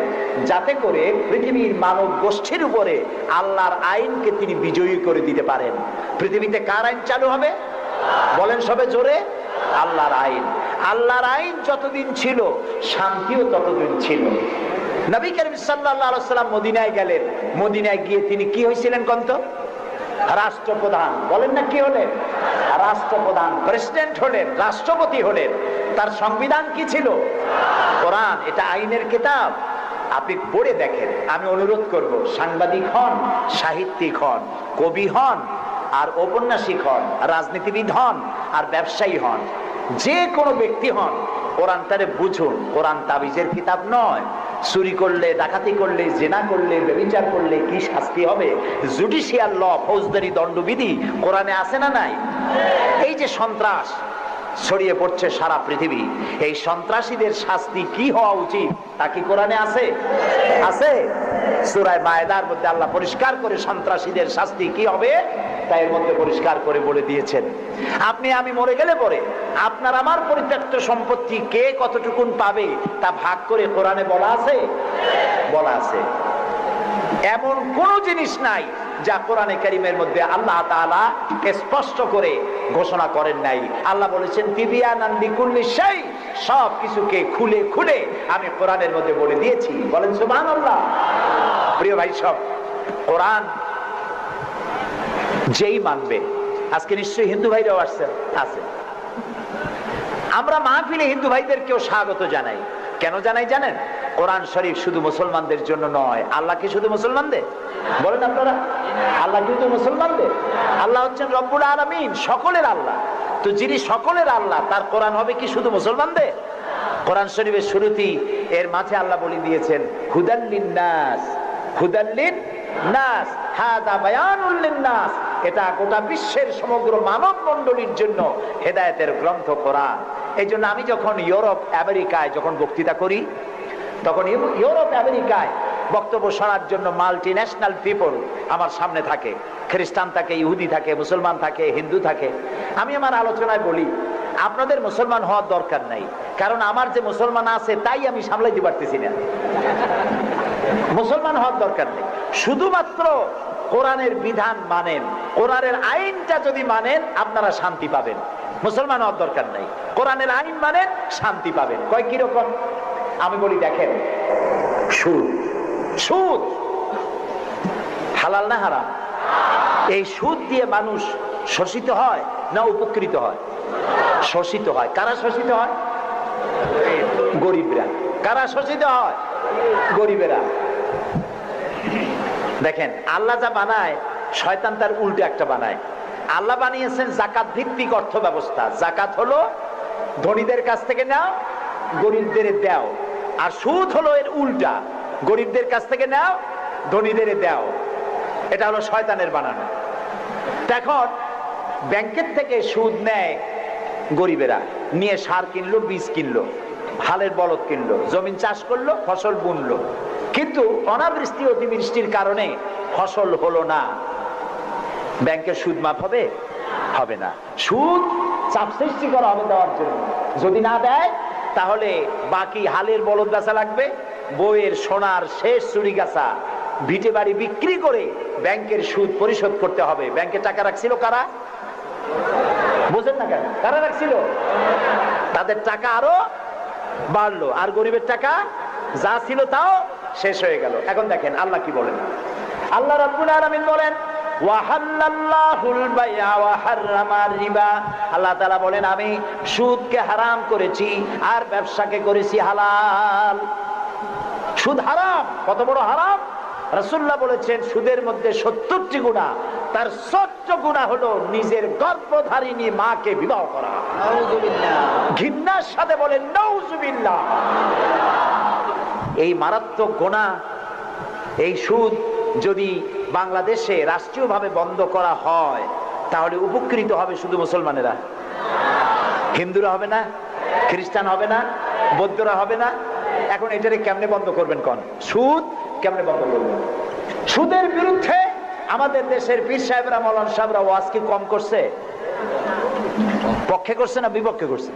যাতে করে পৃথিবীর মানব গোষ্ঠীর উপরে আল্লাহর আইনকে তিনি বিজয়ী করে দিতে পারেন। পৃথিবীতে কার আইন চালু হবে? বলেন সবে জোরে, আল্লাহর আইন। আল্লাহর আইন যতদিন ছিল, শান্তিও ততদিন ছিল। নবী করিম সাল্লাল্লাহু আলাইহি ওয়াসাল্লাম মদিনায় গেলেন, মদিনায় গিয়ে তিনি কি হয়েছিলেন কোন তো? রাষ্ট্রপ্রধান। বলেন না কি হলেন? রাষ্ট্রপ্রধান, প্রেসিডেন্ট হলেন, রাষ্ট্রপতি হলেন। তার সংবিধান কি ছিল? কোরআন। এটা আইনের কিতাব। আপনি পড়ে দেখেন। আমি অনুরোধ করব, সাংবাদিক হন, সাহিত্যিক হন, কবি হন, আর ঔপন্যাসিক হন, রাজনীতিবিদ হন, আর ব্যবসায়ী হন, যে কোনো ব্যক্তি হন, কোরআনটারে বুঝুন। কোরআন তাবিজের কিতাব নয়। চুরি করলে, ডাকাতি করলে, জেনা করলে, ব্যভিচার করলে কি শাস্তি হবে, জুডিশিয়াল ল, ফৌজদারি দণ্ডবিধি কোরআনে আছে না নাই? এই যে সন্ত্রাস ছড়িয়ে পড়ছে সারা পৃথিবী, এই সন্ত্রাসীদের শাস্তি কি হওয়া উচিত তা কি কোরআনে আছে? আছে। সূরা মায়েদার মধ্যে আল্লাহ পরিষ্কার করে সন্ত্রাসীদের শাস্তি কি হবে তা এর মধ্যে পরিষ্কার করে বলে দিয়েছেন। আপনি আমি মরে গেলে পরে আপনার আমার পরিত্যক্ত সম্পত্তি কে কতটুকুন পাবে তা ভাগ করে কোরআনে বলা আছে? বলা আছে। এমন কোন জিনিস নাই যা কোরআনে কারীমের মধ্যে আল্লাহ তাআলা স্পষ্ট করে ঘোষণা করেন নাই। আল্লাহ বলেছেন তিবিয়ানান লিকুল্লি শাই, সব কিছুকে খুলে খুলে আমি কোরআনের মধ্যে বলে দিয়েছি। বলেন সুবহানাল্লাহ। প্রিয় ভাই সব, কোরআন যেই মানবে, আজকে নিশ্চয়ই হিন্দু ভাইরাও আসছেন, আছে। আমরা মাহফিলে হিন্দু ভাইদেরকেও স্বাগত জানাই। কেন জানাই জানেন? কোরআন শরীফ শুধু মুসলমানদের জন্য নয়। আল্লাহ কি শুধু মুসলমানদের? বলেন আপনারা, আল্লাহ কিন্তু মুসলমানদের। আল্লাহ হচ্ছেন রব্বুল আলামিন, সকলের আল্লাহ। তো যিনি সকলের আল্লাহ, তার কোরআন হবে কি শুধু মুসলমানদের? কোরআন শরীফের শুরুতেই এর মাঝে আল্লাহ বলে দিয়েছেন হুদাল লিন্নাস, হুদাল লিন্নাস, হাযা বায়ানুল লিন্নাস। এটা গোটা বিশ্বের সমগ্র মানব মণ্ডলীর জন্য হেদায়েতের গ্রন্থ কোরআন। এই জন্য আমি যখন ইউরোপ আমেরিকায় যখন বক্তৃতা করি, তখন ইউরোপ আমেরিকায় বক্তব্য শোনার জন্য মাল্টি ন্যাশনাল পিপল আমার সামনে থাকে। খ্রিস্টান থাকে, ইহুদি থাকে, মুসলমান থাকে, হিন্দু থাকে। আমি আমার আলোচনায় বলি, আপনাদের মুসলমান হওয়ার দরকার নাই, কারণ আমার যে মুসলমান আছে তাই আমি সামলাইতে পারতেছি না। মুসলমান হওয়ার দরকার নেই, শুধুমাত্র কোরআনের বিধান মানেন, কোরআনের আইনটা যদি মানেন আপনারা শান্তি পাবেন। মুসলমান হওয়ার দরকার নাই, কোরআনের আইন মানেন, শান্তি পাবেন। কয় কিরকম? আমি বলি দেখেন, সুদ, সুদ হালাল না হারাম? এই সুদ দিয়ে মানুষ শোষিত হয় না উপকৃত হয়? শোষিত হয়। কারা শোষিত হয়? গরিবরা। কারা শোষিত হয়? গরিবেরা। দেখেন আল্লাহ যা বানায় শয়তান তার উল্টো একটা বানায়। আল্লাহ বানিয়েছেন জাকাত ভিত্তিক অর্থ ব্যবস্থা। জাকাত হলো ধনীদের কাছ থেকে নাও, গরিবদের দাও। আর সুদ হলো এর উল্টা, গরিবদের কাছ থেকে নাও, ধনীদের দাও। এটা হলো শয়তানের বানানো। এখন ব্যাংকের থেকে সুদ নেয় গরিবেরা, নিয়ে সার কিনলো, বীজ কিনলো, হালের বলদ কিনলো, জমিন চাষ করলো, ফসল বুনলো, কিন্তু অনাবৃষ্টি অতিবৃষ্টির কারণে ফসল হলো না। ব্যাংকের সুদ মাফ হবে? হবে না। সুদ চাপ সৃষ্টি করা হবে দেওয়ার জন্য। যদি না দেয় তাহলে বাকি হালের বলদ বেচা লাগবে, বইয়ের সোনার শেষ চুরি গাছা ভিটে বাড়ি বিক্রি করে ব্যাংকের সুদ পরিশোধ করতে হবে। ব্যাংকে টাকা রাখছিল কারা? বুঝেন না কেন? কারা রাখছিল? তাদের টাকা আরো বাড়লো, আর গরিবের টাকা যা ছিল তাও শেষ হয়ে গেল। এখন দেখেন আল্লাহ কি বলেন। আল্লাহ রাব্বুল আলামিন বলেন ওয়াহাল্লাল্লাহুল বাইআ ওয়া হাররামার রিবা। আল্লাহ তাআলা বলেন আমি সুদকে হারাম করেছি আর ব্যবসাকে করেছি হালাল। সুদ হারাম। কত বড় হারাম? রাসূলুল্লাহ বলেছেন সুদের মধ্যে ৭০টি গুনাহ, তার ৭০ গুনাহ হলো নিজের গর্ভধারিণী মাকে বিবাহ করা। নাউযুবিল্লাহ। ঘৃণার সাথে বলেন নাউযুবিল্লাহ। এই মারাত্মক গুনাহ, এই সুদ যদি বাংলাদেশে রাষ্ট্রীয়ভাবে বন্ধ করা হয় তাহলে উপকৃত হবে শুধু মুসলমানেরা। হিন্দুরা হবে না, খ্রিস্টান হবে না, বৌদ্ধরা হবে না। এখন এটারে কেমনে বন্ধ করবেন? কোন সুদ কেমনে বন্ধ করবেন? সুদের বিরুদ্ধে আমাদের দেশের পীর সাহেবরা, মাওলানা সাহেবরা ওয়াজ কি কম করছে? পক্ষে করছে না বিপক্ষে করছে?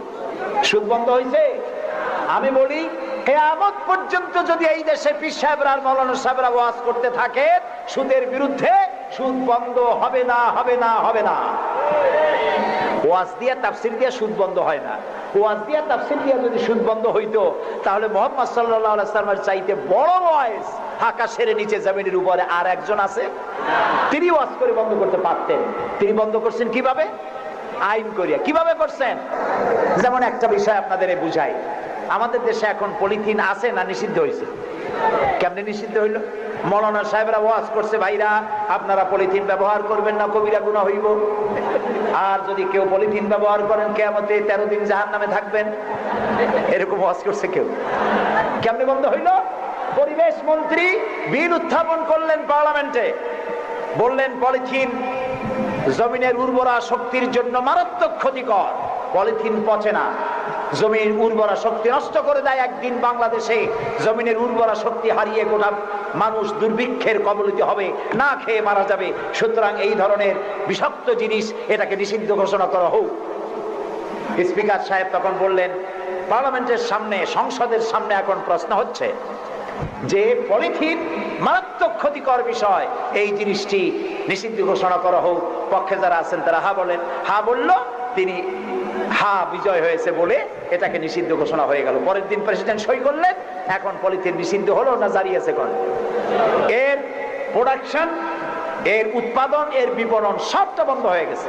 সুদ বন্ধ হয়েছে? আমি বলি কিয়ামত পর্যন্ত যদি এই দেশে পীর সাহেবরা আর মাওলানা সাহেবরা ওয়াজ করতে থাকে সুদের বিরুদ্ধে, সুদ বন্ধ হবে না, হবে না, হবে না। ওয়াজ দিয়া তাফসীর দিয়া সুদ বন্ধ হয় না। ওয়াজ দিয়া তাফসীর দিয়া যদি সুদ বন্ধ হইতো তাহলে মুহাম্মদ সাল্লাল্লাহু আলাইহি ওয়াসাল্লামের চাইতে বড় ওয়াজ আকাশের নিচে জমিনের উপরে আর একজন আছে? তিনি ওয়াজ করে বন্ধ করতে পারতেন। তিনি বন্ধ করছেন কিভাবে? আইন করিয়া। কিভাবে করছেন? যেমন একটা বিষয় আপনাদের বুঝাই। আমাদের দেশে এখন পলিথিন আছে না নিষিদ্ধ হয়েছে? কেমনে নিষিদ্ধ হইল? মাওলানা সাহেবরা ওয়াজ করছে ভাইরা আপনারা পলিথিন ব্যবহার করবেন না, কবিরা গুনাহ হইব। আর যদি কেউ পলিথিন ব্যবহার করেন কিয়ামতে 13 দিন জাহান্নামে থাকবেন। এরকম ওয়াজ করছে কেউ? কেমনে বন্ধ হইল? পরিবেশ মন্ত্রী বিল উত্থাপন করলেন পার্লামেন্টে, বললেন পলিথিন জমিনের উর্বরা শক্তির জন্য মারাত্মক ক্ষতিকর। পলিথিন পচে না, জমির উর্বরা শক্তি নষ্ট করে দেয়। একদিন বাংলাদেশে জমিনের উর্বরা শক্তি হারিয়ে গোটা মানুষ দুর্ভিক্ষের কবলিত হবে, না খেয়ে মারা যাবে। সুতরাং এই ধরনের বিষাক্ত জিনিস এটাকে নিষিদ্ধ ঘোষণা করা হোক। স্পিকার সাহেব তখন বললেন পার্লামেন্টের সামনে, সংসদের সামনে এখন প্রশ্ন হচ্ছে যে পলিথিন মারাত্মক ক্ষতিকর বিষয়, এই জিনিসটি নিষিদ্ধ ঘোষণা করা হোক। পক্ষে যারা আছেন তারা হা বলেন। হা বলল, তিনি হা বিজয় হয়েছে বলে এটাকে নিষিদ্ধ ঘোষণা হয়ে গেল। পরের দিন প্রেসিডেন্ট সই করলেন। এখন পলিথিন নিষিদ্ধ হলো না জারি আছে? কোন এর প্রোডাকশন, এর উৎপাদন, এর বিপণন সবটা বন্ধ হয়ে গেছে।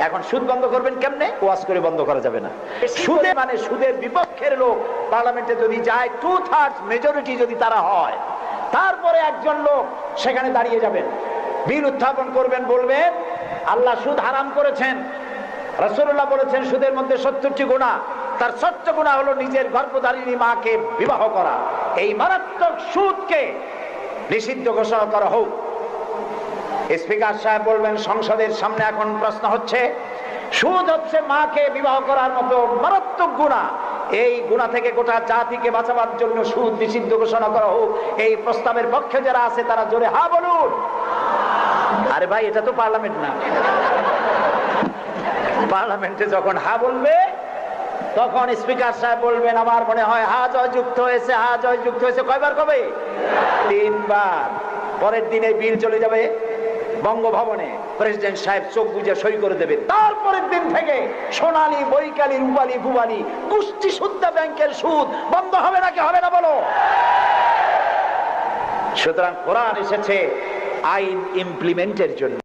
এখন সুদ বন্ধ করবেন কেমনে? ওয়াজ করে বন্ধ করা যাবে না। সুদে মানে সুদের বিপক্ষের লোক পার্লামেন্টে যদি যায়, 2/3 মেজরিটি যদি তারা হয়, তারপরে একজন লোক সেখানে দাঁড়িয়ে যাবেন, বিল উত্থাপন করবেন, বলবেন আল্লাহ সুদ হারাম করেছেন। রাসূলুল্লাহ বলেছেন সুদের মধ্যে ৭০টি গুনাহ, তার ৭০ গুনাহ হলো নিজের গর্ভধারিণী মাকে বিবাহ করা। এই মারাত্মক সুদকে নিষিদ্ধ ঘোষণা করা হোক। স্পিকার সাহেব বলবেন সংসদের সামনে এখন প্রশ্ন হচ্ছে সুদ হচ্ছে মাকে বিবাহ করার মতো মারাত্মক গুনাহ। এই গুনাহ থেকে গোটা জাতিকে বাঁচাবার জন্য সুদ নিষিদ্ধ ঘোষণা করা হোক। এই প্রস্তাবের পক্ষে যারা আছে তারা জোরে হা বলুন। আরে ভাই, এটা তো পার্লামেন্ট না। পার্লামেন্টে যখন হা বলবে তখন স্পিকার সাহেব বলবেন আমার মনে হয় হা জয় যুক্ত হয়েছে, হা জয় যুক্ত হয়েছে। কয়বার কবে? 3 বার। পরের দিনে বিল চলে যাবে বঙ্গভবনে, প্রেসিডেন্ট সাহেব চোখ বুজে সই করে দেবে। তারপরের দিন থেকে সোনালী, বৈকালী, রূপালী, ভুবালী কুষ্টি সুদ্ধা ব্যাংকের সুদ বন্ধ হবে নাকি হবে না বলো? সুতরাং কোরআন এসেছে আইন ইমপ্লিমেন্টের জন্য।